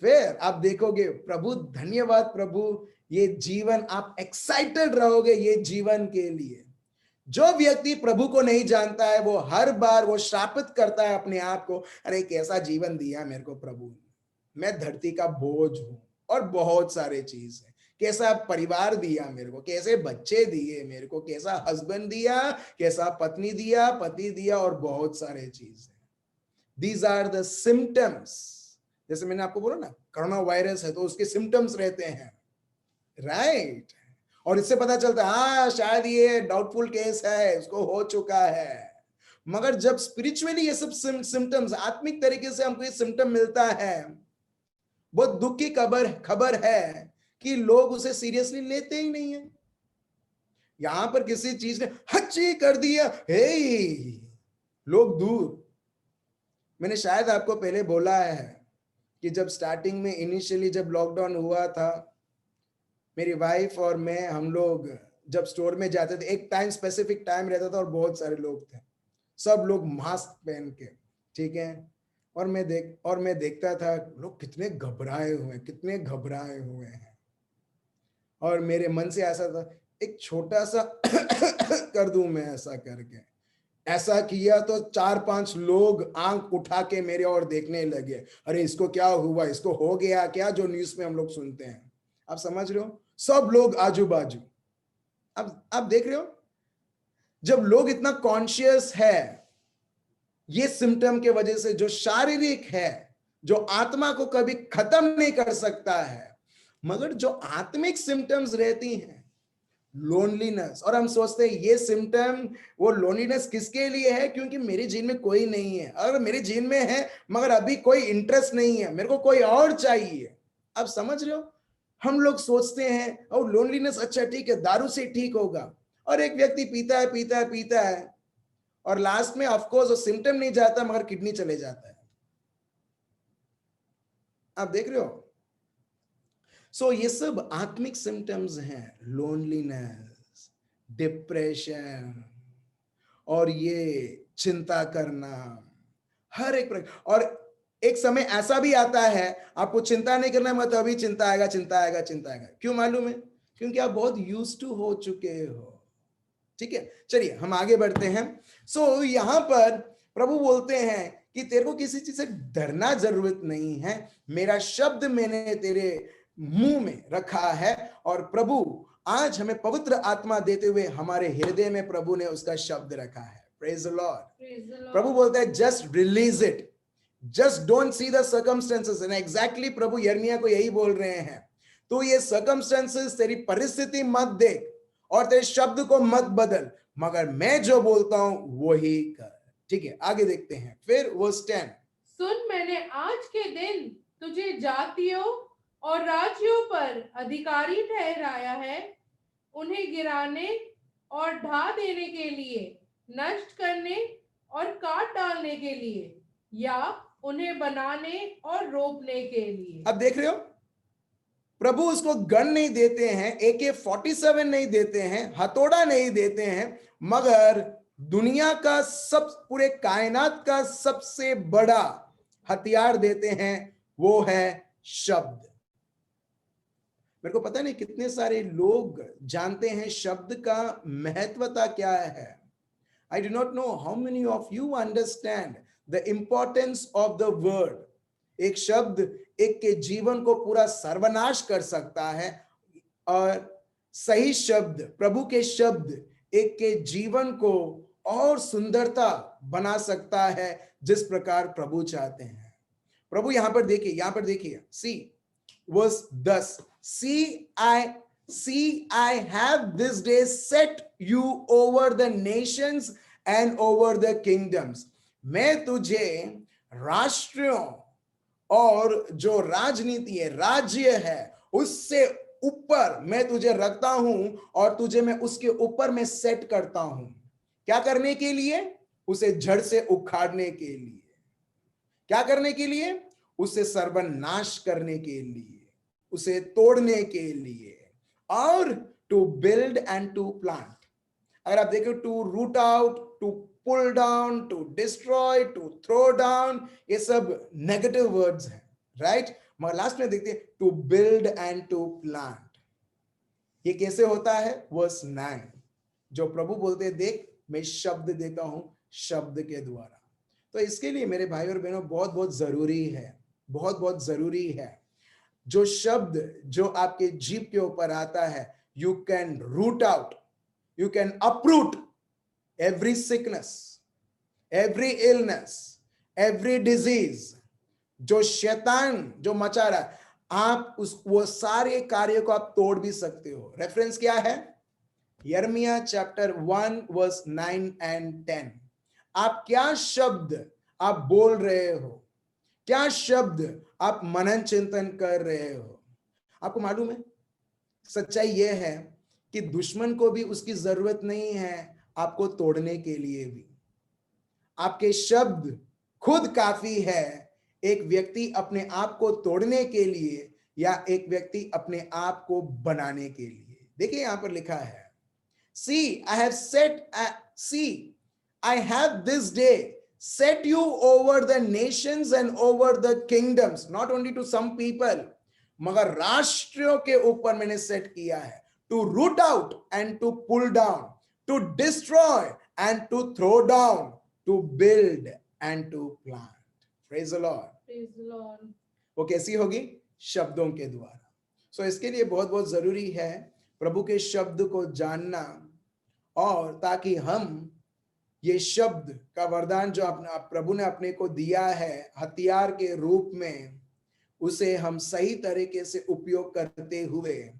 फिर आप देखोगे प्रभु, धन्यवाद प्रभु, ये जीवन आप एक्साइटेड रहोगे ये जीवन के लिए। जो व्यक्ति प्रभु को नहीं जानता है वो हर बार वो श्रापित करता है अपने आप को, अरे कैसा जीवन दिया मेरे को प्रभु ने, मैं धरती का बोझ हूं और बहुत सारे चीज है, कैसा परिवार दिया मेरे को, कैसे बच्चे दिए मेरे को, कैसा हस्बैंड दिया, कैसा पत्नी दिया, पति दिया, और बहुत सारे चीज। These are the symptoms. जैसे मैंने आपको बोला ना, कोरोना वायरस है तो उसके सिम्टम्स रहते हैं, राइट? और इससे पता चलता है हाँ शायद ये डाउटफुल केस है, उसको हो चुका है। मगर जब स्पिरिचुअली ये सब सिम्टम्स, आत्मिक तरीके से हमको ये सिम्टम मिलता है, बहुत दुख की खबर है कि लोग उसे सीरियसली लेते ही नहीं है। यहां पर किसी चीज ने हच्ची कर दिया, हे लोग दूर। मैंने शायद आपको पहले बोला है कि जब स्टार्टिंग में इनिशियली जब लॉकडाउन हुआ था, मेरी वाइफ और मैं, हम लोग जब स्टोर में जाते थे, एक टाइम स्पेसिफिक टाइम रहता था और बहुत सारे लोग थे, सब लोग मास्क पहन के, ठीक है। और मैं देखता था लोग कितने घबराए हुए हैं। और मेरे मन से ऐसा था एक छोटा सा कर दूं मैं, ऐसा करके ऐसा किया तो 4-5 लोग आंख उठा के मेरे और देखने लगे, अरे इसको क्या हुआ, इसको हो गया क्या, जो न्यूज में हम लोग सुनते हैं। आप समझ रहे हो, सब लोग आजू बाजू। अब आप देख रहे हो, जब लोग इतना कॉन्शियस है ये सिम्टम के वजह से, जो शारीरिक है, जो आत्मा को कभी खत्म नहीं कर सकता है, मगर जो आत्मिक सिम्टम्स रहती हैं, लोनलीनेस, और हम सोचते हैं ये सिम्टम, वो लोनलीनेस किसके लिए है, क्योंकि मेरे जीवन में कोई नहीं है। अगर मेरे जीवन में है मगर अभी कोई इंटरेस्ट नहीं है, मेरे को कोई और चाहिए। आप समझ रहे हो, हम लोग सोचते हैं और लोनलीनेस, अच्छा ठीक है दारू से ठीक होगा, और एक व्यक्ति पीता है और लास्ट में ऑफकोर्स वो सिम्टम नहीं जाता मगर किडनी चले जाता है। आप देख रहे हो, सो ये सब आत्मिक सिम्टम्स हैं, लोनलीनेस, डिप्रेशन, और ये चिंता करना, हर एक प्रकार। और एक समय ऐसा भी आता है आपको चिंता नहीं करना, मत अभी चिंता आएगा। क्यों मालूम है? क्योंकि आप बहुत यूज्ड टू हो चुके हो। ठीक है, चलिए हम आगे बढ़ते हैं। सो यहां पर प्रभु बोलते हैं कि तेरे को किसी चीज से डरना जरूरत नहीं है, मेरा शब्द मैंने तेरे मुंह में रखा है। और प्रभु आज हमें पवित्र आत्मा देते हुए हमारे हृदय में प्रभु ने उसका शब्द रखा है। Praise the Lord. प्रभु बोलता है just release it, just don't see the circumstances. And exactly प्रभु यिर्मयाह को यही बोल रहे हैं, तो ये सर्कमस्टेंसेस, तेरी परिस्थिति मत देख और तेरे शब्द को मत बदल, मगर मैं जो बोलता हूं वही कर। ठीक है, आगे देखते हैं फिर वर्स 10। सुन, मैंने आज के दिन तुझे जातियों और राज्यों पर अधिकारी ठहराया है, उन्हें गिराने और ढा देने के लिए, नष्ट करने और काट डालने के लिए, या उन्हें बनाने और रोपने के लिए। अब देख रहे हो, प्रभु उसको गन नहीं देते हैं, AK-47 नहीं देते हैं, हथौड़ा नहीं देते हैं, मगर दुनिया का सब, पूरे कायनात का सबसे बड़ा हथियार देते हैं, वो है शब्द। मेरे को पता नहीं कितने सारे लोग जानते हैं शब्द का महत्वता क्या है। I do not know how many of you understand the importance of the word. एक शब्द एक के जीवन को पूरा सर्वनाश कर सकता है, और सही शब्द, प्रभु के शब्द एक के जीवन को और सुंदरता बना सकता है, जिस प्रकार प्रभु चाहते हैं। प्रभु यहां पर देखिए, सी verse 10, See, I have this day set you over the nations and over the kingdoms. मैं तुझे राष्ट्रों और जो राजनीति है, राज्य है, उससे ऊपर मैं तुझे रखता हूं, और तुझे मैं उसके ऊपर मैं सेट करता हूं। क्या करने के लिए? उसे जड़ से उखाड़ने के लिए। क्या करने के लिए? उसे सर्वनाश करने के लिए, उसे तोड़ने के लिए, और to build and to plant. अगर आप देखो, to root out, to pull down, to destroy, to throw down, ये सब नेगेटिव वर्ड्स हैं, राइट? मगर लास्ट में देखते हैं to build and to plant. ये कैसे होता है? वर्स 9, जो प्रभु बोलते हैं देख मैं शब्द देता हूं, शब्द के द्वारा। तो इसके लिए मेरे भाई और बहनों बहुत बहुत जरूरी है, बहुत बहुत जरूरी है, जो शब्द जो आपके जीभ के ऊपर आता है, you can root out, you can uproot every sickness, every illness, every disease जो शैतान जो मचा रहा है, आप उस वो सारे कार्य को आप तोड़ भी सकते हो। रेफरेंस क्या है? यिर्मयाह चैप्टर 1 वर्स 9 एंड 10। आप क्या शब्द आप बोल रहे हो, क्या शब्द आप मनन चिंतन कर रहे हो? आपको मालूम है, सच्चाई यह है कि दुश्मन को भी उसकी जरूरत नहीं है आपको तोड़ने के लिए भी। आपके शब्द खुद काफी है एक व्यक्ति अपने आप को तोड़ने के लिए या एक व्यक्ति अपने आप को बनाने के लिए। देखिए यहां पर लिखा है, See, I have this day set you over the nations and over the kingdoms, not only to some people, मगर राष्ट्रों के ऊपर मैंने सेट किया है, to root out and to pull down, to destroy and to throw down, to build and to plant. Praise the Lord. Praise the Lord. वो कैसी होगी? शब्दों के द्वारा। सो इसके लिए बहुत बहुत जरूरी है प्रभु के शब्द को जानना, और ताकि हम ये शब्द का वरदान जो प्रभु ने अपने को दिया है हथियार के रूप में, उसे हम सही तरीके से उपयोग करते हुए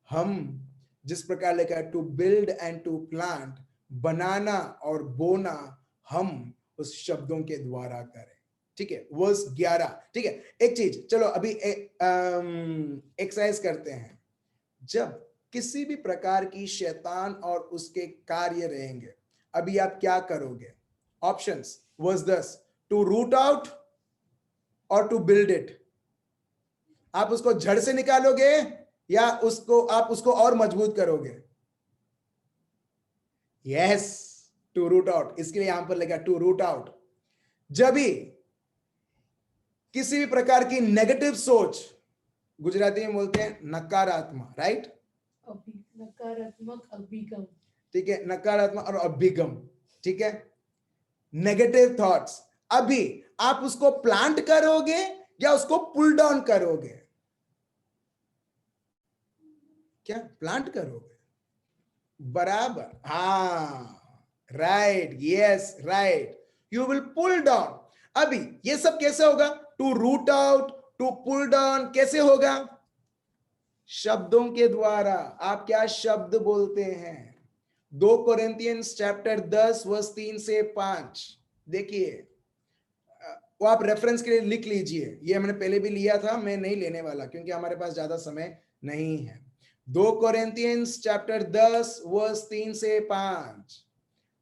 हम जिस प्रकार लिखा है to build and to plant, बनाना और बोना, हम उस शब्दों के द्वारा करें। ठीक है, वर्स 11। ठीक है, एक चीज चलो अभी एक्सरसाइज करते हैं। जब किसी भी प्रकार की शैतान और उसके कार्य रहेंगे, अभी आप क्या करोगे? Options, verse 10, to root out और टू बिल्ड इट। आप उसको जड़ से निकालोगे या आप उसको और मजबूत करोगे? Yes, to root out. इसके लिए यहां पर लिखा टू रूट आउट। जब भी किसी भी प्रकार की नेगेटिव सोच, गुजराती में बोलते हैं नकारात्मक, राइट? नकारात्मक अभिगम। ठीक है, नकारात्मक और अभिगम। ठीक है, नेगेटिव थॉट्स, अभी आप उसको प्लांट करोगे या उसको पुल डाउन करोगे? क्या प्लांट करोगे? बराबर, हाँ, right, yes, right, you will pull down. अभी ये सब कैसे होगा? To root out, to pull down कैसे होगा? शब्दों के द्वारा। आप क्या शब्द बोलते हैं? 2 कोरिन्थियंस चैप्टर 10 वर्स 3 से 5 देखिए, वो आप रेफरेंस के लिए लिख लीजिए। ये हमने पहले भी लिया था, मैं नहीं लेने वाला क्योंकि हमारे पास ज्यादा समय नहीं है। 2 कोरिन्थियंस चैप्टर 10 वर्स 3 से 5।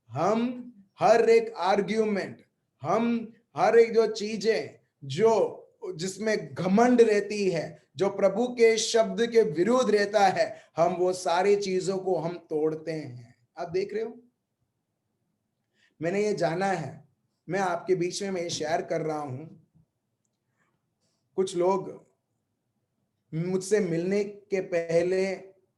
हम हर एक आर्ग्यूमेंट, हम हर एक जो चीजें जो जिसमें घमंड रहती है, जो प्रभु के शब्द के विरुद्ध रहता है, हम वो सारी चीजों को हम तोड़ते हैं। आप देख रहे हो, मैंने ये जाना है, मैं आपके बीच में मैं शेयर कर रहा हूं। कुछ लोग मुझसे मिलने के पहले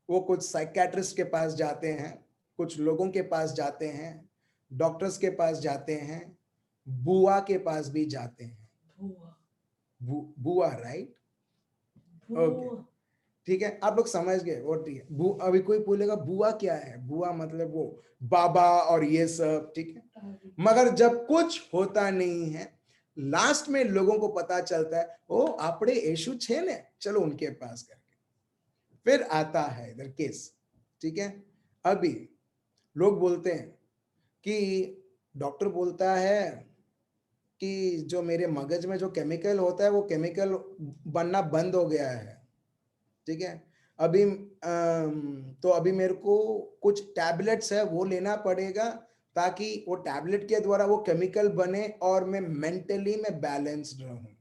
वो कुछ साइकियाट्रिस्ट के पास जाते हैं, कुछ लोगों के पास जाते हैं, डॉक्टर्स के पास जाते हैं, बुआ के पास भी जाते हैं। बुआ, राइट? ओके, ठीक है, आप लोग समझ गए। वो ठीक है। अभी कोई बोलेगा बुआ क्या है? बुआ मतलब वो बाबा और ये सब, ठीक है। मगर जब कुछ होता नहीं है, लास्ट में लोगों को पता चलता है ओ आपड़े यीशु छे ने, चलो उनके पास करके फिर आता है इधर केस। ठीक है, अभी लोग बोलते हैं कि डॉक्टर बोलता है कि जो मेरे मगज में जो केमिकल होता है वो केमिकल बनना बंद हो गया है। ठीक है, अभी तो अभी मेरे को कुछ टैबलेट्स है वो लेना पड़ेगा ताकि वो टैबलेट के द्वारा वो केमिकल बने और मैं मेंटली में बैलेंस्ड रहूं।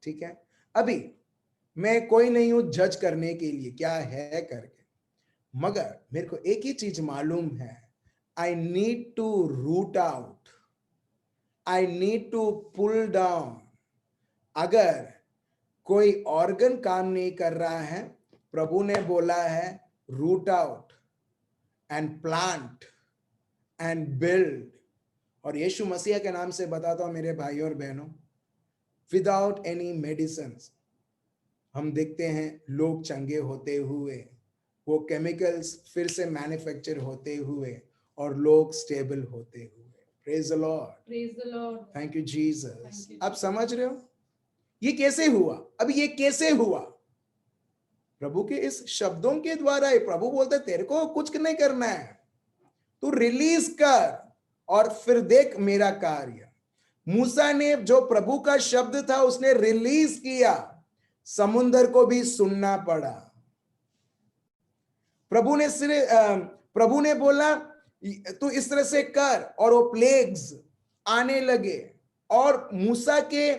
ठीक है, अभी मैं कोई नहीं हूं जज करने के लिए क्या है करके, मगर मेरे को एक ही चीज मालूम है, I need to root out, I need to pull down. अगर कोई ऑर्गन काम नहीं कर रहा है, प्रभु ने बोला है root out and plant and build. और यीशु मसीह के नाम से बताता हूं मेरे भाइयों और बहनों, विदाउट एनी मेडिसिन, हम देखते हैं लोग चंगे होते हुए, वो केमिकल्स फिर से मैन्युफैक्चर होते हुए और लोग स्टेबल होते हुए। Praise the Lord, praise the Lord. Thank you Jesus. Thank you, आप समझ रहे हो ये कैसे हुआ? अब ये कैसे हुआ? प्रभु के इस शब्दों के द्वारा ही। प्रभु बोलते तेरे को कुछ नहीं करना है, तू रिलीज कर और फिर देख मेरा कार्य। मूसा ने जो प्रभु का शब्द था उसने रिलीज किया, समुंदर को भी सुनना पड़ा। प्रभु ने बोला तू इस तरह से कर, और वो प्लेग्स आने लगे। और मूसा के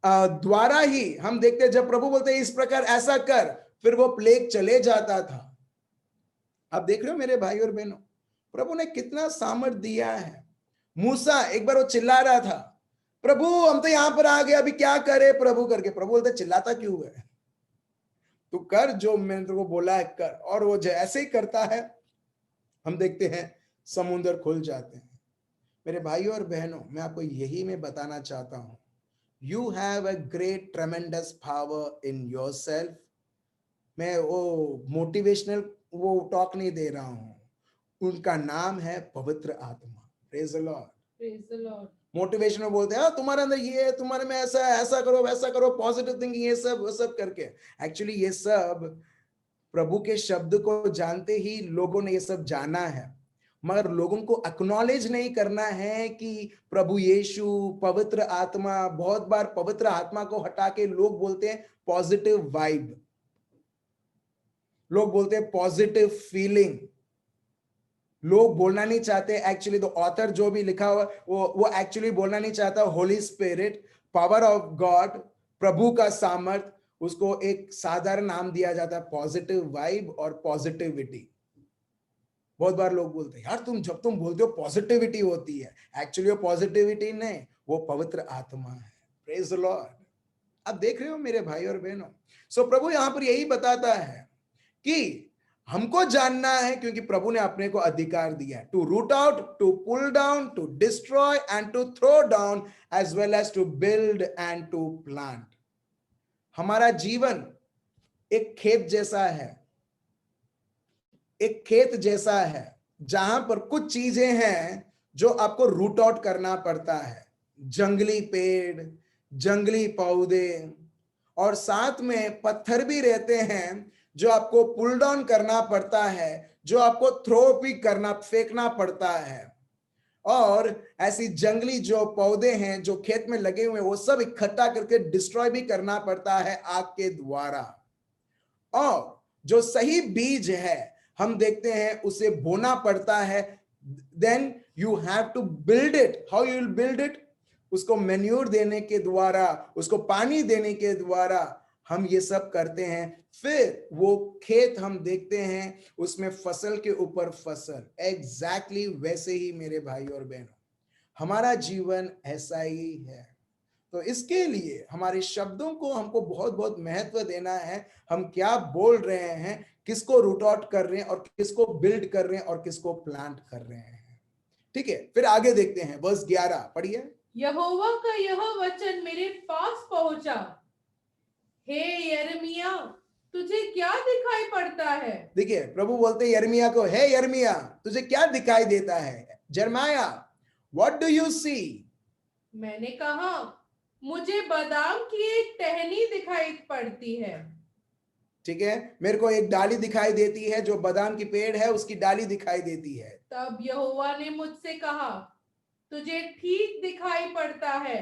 द्वारा ही हम देखते हैं जब प्रभु बोलते हैं इस प्रकार ऐसा कर, फिर वो प्लेग चले जाता था। आप देख रहे हो मेरे भाई और बहनों, प्रभु ने कितना सामर्थ दिया है। मूसा एक बार वो चिल्ला रहा था, प्रभु हम तो यहां पर आ गए, अभी क्या करे प्रभु करके। प्रभु बोलते चिल्लाता क्यों है, तू कर जो मैंने तेरे को बोला है कर। और वो जैसे ही करता है हम देखते हैं समुद्र खुल जाते हैं। मेरे भाइयों और बहनों, मैं आपको यही मैं बताना चाहता हूं, you have a great ट्रेमेंडस power in yourself. मैं वो मोटिवेशनल वो टॉक नहीं दे रहा हूं, उनका नाम है पवित्र आत्मा। Praise the Lord, praise the Lord. Motivation में बोलते हैं तुम्हारे अंदर ये है, तुम्हारे में ऐसा है, ऐसा करो वैसा करो, पॉजिटिव थिंकिंग, ये सब वो सब करके। एक्चुअली ये सब प्रभु के शब्द को जानते ही लोगों ने ये सब जाना है, मगर लोगों को एक्नॉलेज नहीं करना है कि प्रभु यीशु पवित्र आत्मा। बहुत बार पवित्र आत्मा को हटा के लोग बोलते हैं पॉजिटिव वाइब, लोग बोलते हैं पॉजिटिव फीलिंग। लोग बोलना नहीं चाहते एक्चुअली, तो ऑथर जो भी लिखा हुआ वो एक्चुअली बोलना नहीं चाहता Holy Spirit, power of God, प्रभु का सामर्थ। उसको एक साधारण नाम दिया जाता है पॉजिटिव वाइब और पॉजिटिविटी। बहुत बार लोग बोलते हैं यार तुम जब तुम बोलते हो पॉजिटिविटी होती है, एक्चुअली वो पॉजिटिविटी नहीं, वो पवित्र आत्मा है। Praise the Lord. आप देख रहे हो मेरे भाई और बहनों, सो प्रभु यहां पर यही बताता है कि हमको जानना है, क्योंकि प्रभु ने अपने को अधिकार दिया है to root out, to pull down, to destroy and to throw down, as well as to build and to plant. हमारा जीवन एक खेत जैसा है, एक खेत जैसा है जहां पर कुछ चीजें हैं जो आपको रूट आउट करना पड़ता है, जंगली पेड़, जंगली पौधे, और साथ में पत्थर भी रहते हैं जो आपको पुल डाउन करना पड़ता है, जो आपको थ्रो भी करना, फेंकना पड़ता है। और ऐसी जंगली जो पौधे हैं जो खेत में लगे हुए हैं वो सब इकट्ठा करके डिस्ट्रॉय भी करना पड़ता है आग के द्वारा। और जो सही बीज है हम देखते हैं उसे बोना पड़ता है। Then you have to build it. How you will build it? उसको मैन्योर देने के द्वारा, उसको पानी देने के द्वारा हम ये सब करते हैं। फिर वो खेत हम देखते हैं उसमें फसल के ऊपर फसल। एग्जैक्टली वैसे ही मेरे भाई और बहनों हमारा जीवन ऐसा ही है। तो इसके लिए हमारे शब्दों को हमको बहुत बहुत महत्व देना है। हम क्या बोल रहे हैं, किसको रूट आउट कर रहे हैं और किसको बिल्ड कर रहे हैं और किसको प्लांट कर रहे हैं। ठीक है, फिर आगे देखते हैं वर्स 11 पढ़िए। यहोवा का यह वचन मेरे पास पहुंचा, हे यिर्मयाह तुझे क्या दिखाई पड़ता है? देखिए प्रभु बोलते हैं यिर्मयाह को, हे यिर्मयाह तुझे क्या दिखाई देता है? जरमाया, व्हाट डू यू सी? मैंने कहा मुझे बादाम की एक टहनी दिखाई पड़ती है। ठीक है, मेरे को एक डाली दिखाई देती है, जो बादाम की पेड़ है उसकी डाली दिखाई देती है। तब यहोवा ने मुझसे कहा तुझे ठीक दिखाई पड़ता है,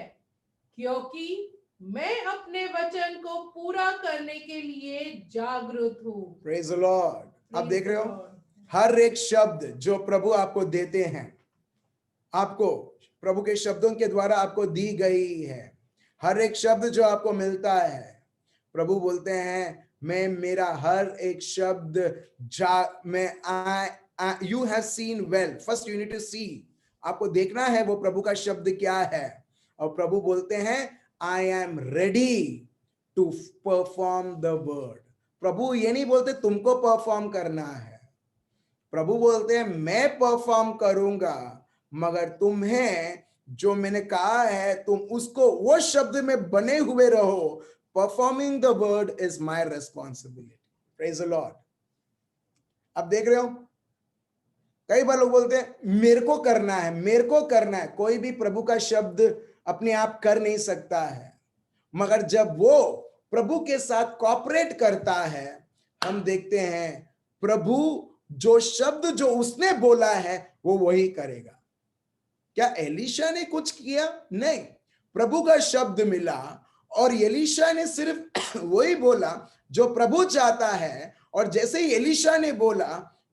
क्योंकि मैं अपने वचन को पूरा करने के लिए जागरूक हूँ। Praise the Lord. आप देख रहे हो हर एक शब्द जो प्रभु आपको देते हैं, आपको प्रभु के शब्दों के द्वारा आपको दी गई है। हर एक शब्द जो आपको मिलता है, प्रभु बोलते हैं मैं मेरा हर एक शब्द you have seen well. First you need to see, आपको देखना है वो प्रभु का शब्द क्या है। और प्रभु बोलते हैं I am ready to perform the word. प्रभु ये नहीं बोलते तुमको परफॉर्म करना है, प्रभु बोलते हैं मैं परफॉर्म करूंगा, मगर तुम्हें जो मैंने कहा है तुम उसको वो शब्द में बने हुए रहो, performing the word is my responsibility. Praise the Lord. अब देख रहे हो, कई बार लोग बोलते हैं मेरे को करना है, मेरे को करना है। कोई भी प्रभु का शब्द अपने आप कर नहीं सकता है, मगर जब वो प्रभु के साथ कॉपरेट करता है, हम देखते हैं प्रभु जो शब्द जो उसने बोला है वो वही करेगा। क्या एलीशा ने कुछ किया? नहीं, प्रभु का शब्द मिला और एलीशा ने सिर्फ वही बोला जो प्रभु चाहता है, और जैसे ही एलीशा ने बोला,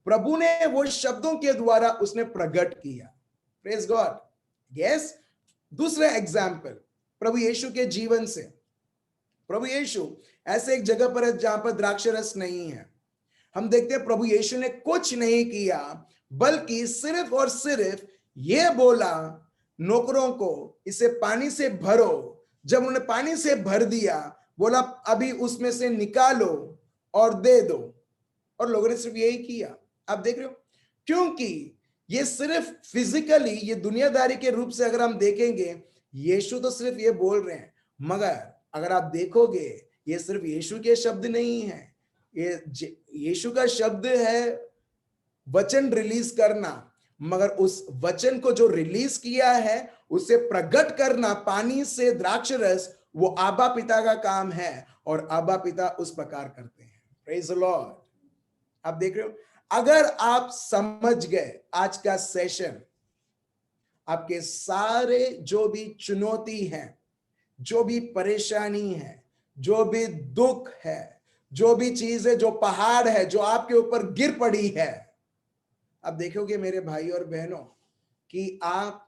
प्रभु ने वो शब्दों के द्वारा उसने प्रकट किया। Praise God. यस, दूसरा एग्जाम्पल प्रभु यीशु के जीवन से। प्रभु यीशु ऐसे एक जगह पर है जहां पर द्राक्ष रस नहीं है। हम देखते हैं प्रभु यीशु ने कुछ नहीं किया, बल्कि सिर्फ और सिर्फ ये बोला नौकरों को, इसे पानी से भरो। जब उन्होंने पानी से भर दिया, बोला अभी उसमें से निकालो और दे दो, और लोगों ने सिर्फ यही किया। आप देख रहे हो, क्योंकि ये सिर्फ फिजिकली, ये दुनियादारी के रूप से अगर हम देखेंगे, यीशु तो सिर्फ ये बोल रहे हैं, मगर अगर आप देखोगे ये सिर्फ यीशु के शब्द नहीं है, ये यीशु का शब्द है वचन रिलीज करना, मगर उस वचन को जो रिलीज किया है उसे प्रकट करना पानी से द्राक्ष रस, वो आबा पिता का काम है, और आबा पिता उस प्रकार करते हैं। Praise the Lord. आप देख रहे हो, अगर आप समझ गए आज का सेशन, आपके सारे जो भी चुनौती है, जो भी परेशानी है, जो भी दुख है, जो भी चीज है, जो पहाड़ है जो आपके ऊपर गिर पड़ी है, अब देखोगे मेरे भाई और बहनों कि आप,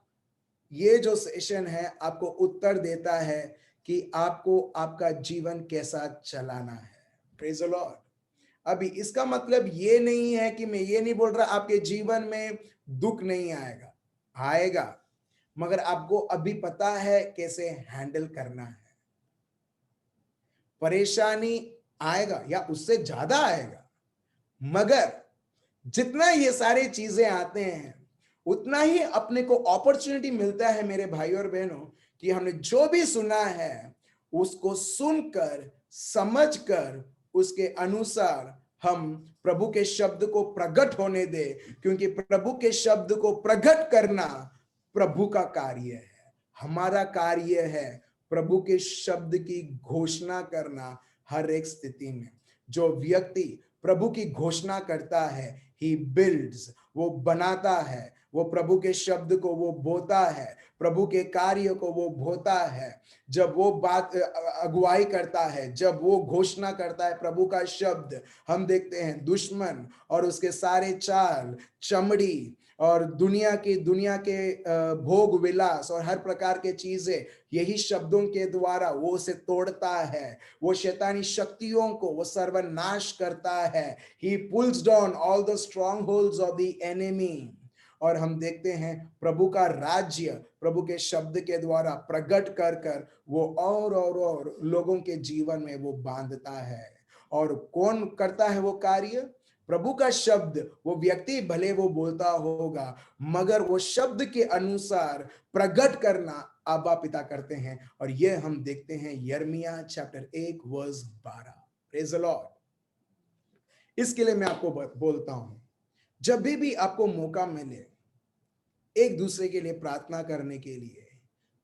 ये जो सेशन है आपको उत्तर देता है कि आपको आपका जीवन कैसा चलाना है। Praise the Lord. अभी इसका मतलब ये नहीं है कि मैं ये नहीं बोल रहा आपके जीवन में दुख नहीं आएगा, आएगा, मगर आपको अभी पता है कैसे हैंडल करना है। परेशानी आएगा या उससे ज्यादा आएगा, मगर जितना ये सारी चीजें आते हैं उतना ही अपने को अपॉर्चुनिटी मिलता है मेरे भाई और बहनों कि हमने जो भी सुना है उसको सुनकर, समझकर, उसके अनुसार हम प्रभु के शब्द को प्रकट होने दे, क्योंकि प्रभु के शब्द को प्रकट करना प्रभु का कार्य है। हमारा कार्य है प्रभु के शब्द की घोषणा करना। हर एक स्थिति में जो व्यक्ति प्रभु की घोषणा करता है, ही बिल्ड्स, वो बनाता है, वो प्रभु के शब्द को वो बोता है, प्रभु के कार्य को वो बोता है। जब वो बात अगुवाई करता है, जब वो घोषणा करता है प्रभु का शब्द, हम देखते हैं दुश्मन और उसके सारे चाल, चमड़ी और दुनिया के भोग विलास और हर प्रकार के चीजें, यही शब्दों के द्वारा वो उसे तोड़ता है। वो शैतानी शक्तियों को वो सर्वनाश करता है। He pulls down all the strongholds of the enemy। और हम देखते हैं प्रभु का राज्य प्रभु के शब्द के द्वारा प्रकट कर कर वो और लोगों के जीवन में वो बांधता है। और कौन करता है वो कार्य? प्रभु का शब्द। वो व्यक्ति भले वो बोलता होगा, मगर वो शब्द के अनुसार प्रकट करना आबा पिता करते हैं। और ये हम देखते हैं यिर्मयाह chapter 1 verse 12। Praise the lord. इसके लिए मैं आपको बोलता हूं, जब भी आपको मौका मिले एक दूसरे के लिए प्रार्थना करने के लिए,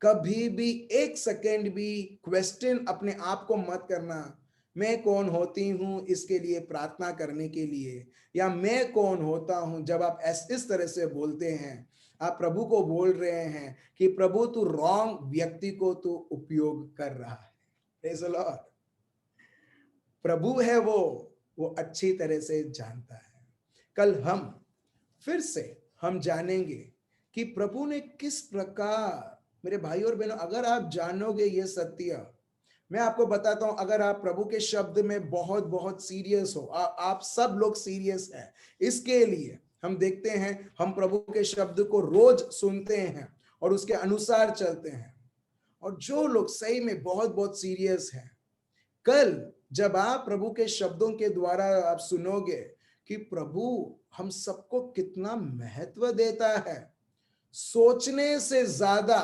कभी भी एक सेकेंड भी क्वेश्चन अपने आप को मत करना, मैं कौन होती हूं इसके लिए प्रार्थना करने के लिए, या मैं कौन होता हूं। जब आप इस तरह से बोलते हैं, आप प्रभु को बोल रहे हैं कि प्रभु तू रॉन्ग व्यक्ति को तू उपयोग कर रहा है। Praise the Lord. प्रभु है वो अच्छी तरह से जानता है। कल हम फिर से हम जानेंगे कि प्रभु ने किस प्रकार, मेरे भाई और बहनों, अगर आप जानोगे ये सत्य, मैं आपको बताता हूं, अगर आप प्रभु के शब्द में बहुत बहुत सीरियस हो, आप सब लोग सीरियस हैं इसके लिए, हम देखते हैं हम प्रभु के शब्द को रोज सुनते हैं और उसके अनुसार चलते हैं। और जो लोग सही में बहुत बहुत सीरियस हैं, कल जब आप प्रभु के शब्दों के द्वारा आप सुनोगे कि प्रभु हम सबको कितना महत्व देता है, सोचने से ज्यादा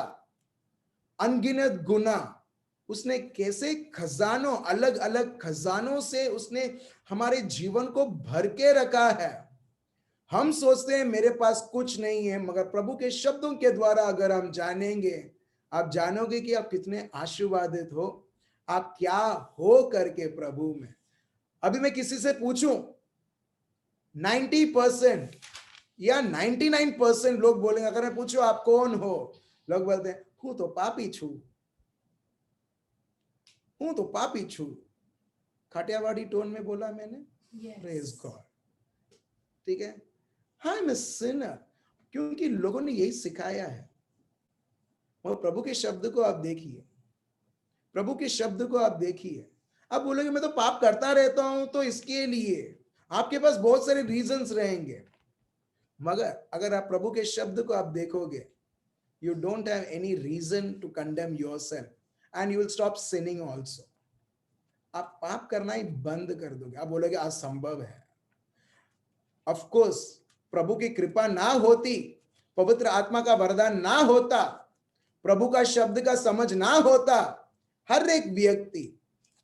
अनगिनत गुना उसने कैसे खजानों, अलग अलग खजानों से उसने हमारे जीवन को भर के रखा है। हम सोचते हैं मेरे पास कुछ नहीं है, मगर प्रभु के शब्दों के द्वारा अगर हम जानेंगे, आप जानोगे कि आप कितने आशीर्वादित हो, आप क्या हो करके प्रभु में। अभी मैं किसी से पूछूं, 90% या 99% लोग बोलेंगे, अगर मैं पूछूं आप कौन हो, लोग बोलते हैं हूं तो पापी छू, हूं तो पापी छू। खाटियावाड़ी टोन में बोला मैंने, प्रेज गॉड, ठीक है। आई एम अ सिनर, क्योंकि लोगों ने यही सिखाया है। और प्रभु के शब्द को आप देखिए, प्रभु के शब्द को आप देखिए। आप बोलोगे मैं तो पाप करता रहता हूं, तो इसके लिए आपके पास बहुत सारे रीजंस रहेंगे, मगर अगर आप प्रभु के शब्द को आप देखोगे, you don't have any reason to condemn yourself and you will stop sinning also. आप पाप करना ही बंद कर दोगे। आप बोलोगे असंभव है। ऑफ कोर्स प्रभु की कृपा ना होती, पवित्र आत्मा का वरदान ना होता, प्रभु का शब्द का समझ ना होता, हर एक व्यक्ति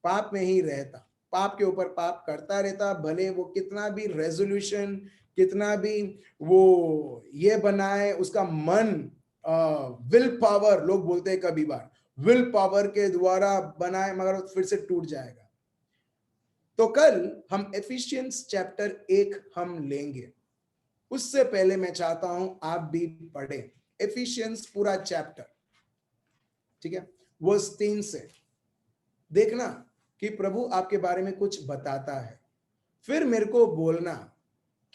पाप में ही रहता, पाप के ऊपर पाप करता रहता। भले वो कितना भी रेजोल्यूशन, कितना भी वो ये बनाए, उसका मन विल पावर, लोग बोलते हैं कभी बार विल पावर के द्वारा बनाए, मगर फिर से टूट जाएगा। तो कल हम एफिशिएंस चैप्टर 1 हम लेंगे। उससे पहले मैं चाहता हूं आप भी पढ़ें एफिशिएंस पूरा चैप्टर, ठीक है। वर्स 3 से देखना कि प्रभु आपके बारे में कुछ बताता है, फिर मेरे को बोलना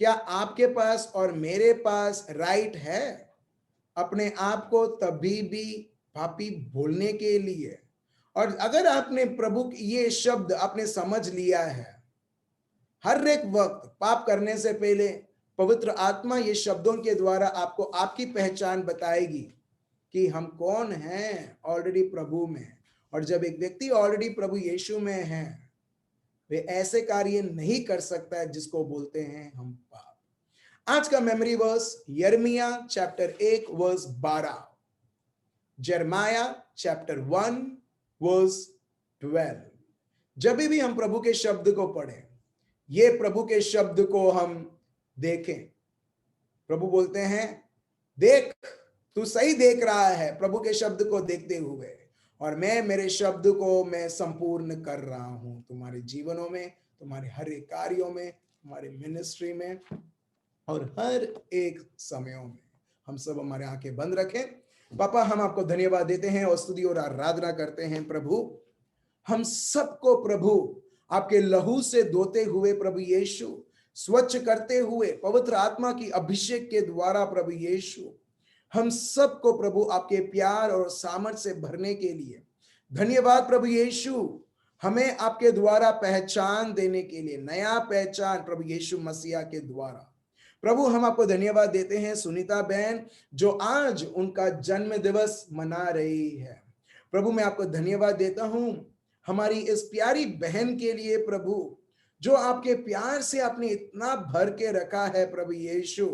क्या आपके पास और मेरे पास राइट है अपने आप को तभी भी पापी बोलने के लिए। और अगर आपने प्रभु ये शब्द आपने समझ लिया है, हर एक वक्त पाप करने से पहले पवित्र आत्मा ये शब्दों के द्वारा आपको आपकी पहचान बताएगी कि हम कौन हैं ऑलरेडी प्रभु में। और जब एक व्यक्ति ऑलरेडी प्रभु यीशु में है, वे ऐसे कार्य नहीं कर सकता है जिसको बोलते हैं हम पाप। आज का मेमोरी वर्स यिर्मयाह चैप्टर 1 वर्स 12, जरमाया चैप्टर 1 वर्स 12। जब भी हम प्रभु के शब्द को पढ़ें, ये प्रभु के शब्द को हम देखें। प्रभु बोलते हैं देख, तू सही देख रहा है प्रभु के शब्द को देखते हुए, और मैं मेरे शब्द को मैं संपूर्ण कर रहा हूं तुम्हारे जीवनों में, तुम्हारे हर एक कार्यों में, तुम्हारे मिनिस्ट्री में और हर एक समयों में। हम सब हमारे आंखें बंद रखें। पापा, हम आपको धन्यवाद देते हैं और स्तुति और आराधना करते हैं प्रभु। हम सबको प्रभु आपके लहू से धोते हुए प्रभु यीशु, स्वच्छ करते हुए पवित्र आत्मा की अभिषेक के द्वारा प्रभु यीशु, हम सबको प्रभु आपके प्यार और सामर्थ से भरने के लिए धन्यवाद प्रभु यीशु। हमें आपके द्वारा पहचान देने के लिए, नया पहचान प्रभु यीशु मसीहा के द्वारा। प्रभु हम आपको धन्यवाद देते हैं सुनीता बहन जो आज उनका जन्म दिवस मना रही है। प्रभु मैं आपको धन्यवाद देता हूं हमारी इस प्यारी बहन के लिए प्रभु, जो आपके प्यार से आपने इतना भर के रखा है प्रभु यीशु,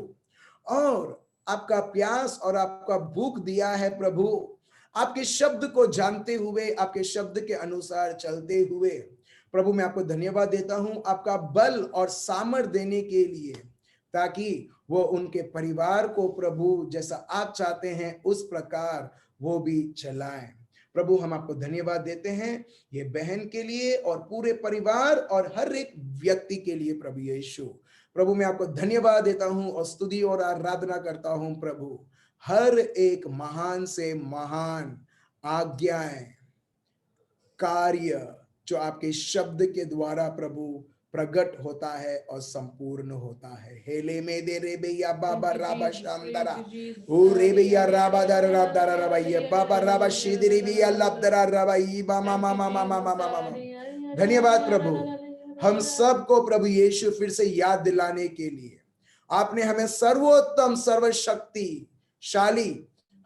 और आपका प्यास और आपका भूख दिया है प्रभु, आपके शब्द को जानते हुए, आपके शब्द के अनुसार चलते हुए। प्रभु मैं आपको धन्यवाद देता हूं आपका बल और सामर्थ देने के लिए, ताकि वो उनके परिवार को प्रभु जैसा आप चाहते हैं उस प्रकार वो भी चलाएं। प्रभु हम आपको धन्यवाद देते हैं ये बहन के लिए और पूरे परिवार और हर एक व्यक्ति के लिए प्रभु यीशु। प्रभु मैं आपको धन्यवाद देता हूं और स्तुति और आराधना करता हूं प्रभु, हर एक महान से महान आज्ञाएं, कार्य जो आपके शब्द के द्वारा प्रभु प्रकट होता है और संपूर्ण होता है। हेले में दे रे भैया बाबा राबा शामदारा ओ रे भैया राबा दर राब दरा रबाइया बाबा राबा शीदरी भैया लब दरा रबाई मामा मामा मामा मामा मामा। धन्यवाद प्रभु हम सबको प्रभु यीशु फिर से याद दिलाने के लिए आपने हमें सर्वोत्तम सर्वशक्तिशाली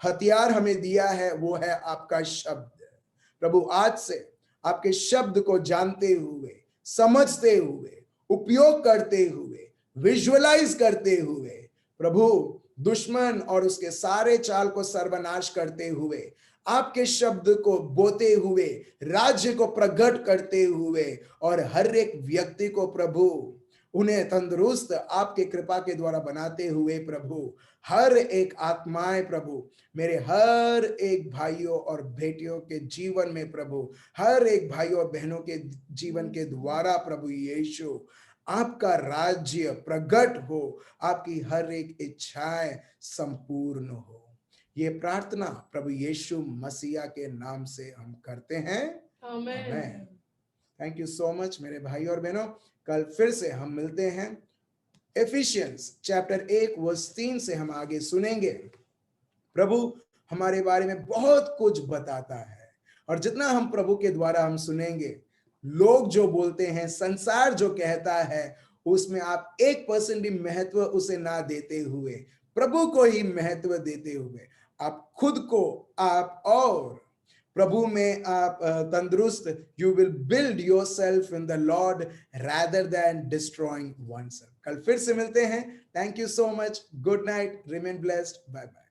हथियार हमें दिया है, वो है आपका शब्द। प्रभु आज से आपके शब्द को जानते हुए, समझते हुए, उपयोग करते हुए, विजुअलाइज करते हुए प्रभु दुश्मन और उसके सारे चाल को सर्वनाश करते हुए आपके शब्द को बोते हुए, राज्य को प्रकट करते हुए, और हर एक व्यक्ति को प्रभु उन्हें तंदुरुस्त आपके कृपा के द्वारा बनाते हुए प्रभु, हर एक आत्माएं प्रभु, मेरे हर एक भाइयों और बेटियों के जीवन में प्रभु, हर एक भाइयों और बहनों के जीवन के द्वारा प्रभु यीशु, आपका राज्य प्रकट हो, आपकी हर एक इच्छाएं संपूर्ण हो। ये प्रार्थना प्रभु यीशु मसीहा के नाम से हम करते हैं, आमेन। थैंक यू सो मच मेरे भाई और बहनों। कल फिर से हम मिलते हैं। एफिशियंस चैप्टर 1 वर्स 3 से हम आगे सुनेंगे। प्रभु हमारे बारे में बहुत कुछ बताता है, और जितना हम प्रभु के द्वारा हम सुनेंगे, लोग जो बोलते हैं, संसार जो कहता है, उसमें आप 1% भी महत्व उसे ना देते हुए, प्रभु को ही महत्व देते हुए, आप खुद को आप और प्रभु में आप तंदुरुस्त, you will build yourself in the lord rather than destroying oneself. कल फिर से मिलते हैं। Thank you so much. Good night, remain blessed, bye bye.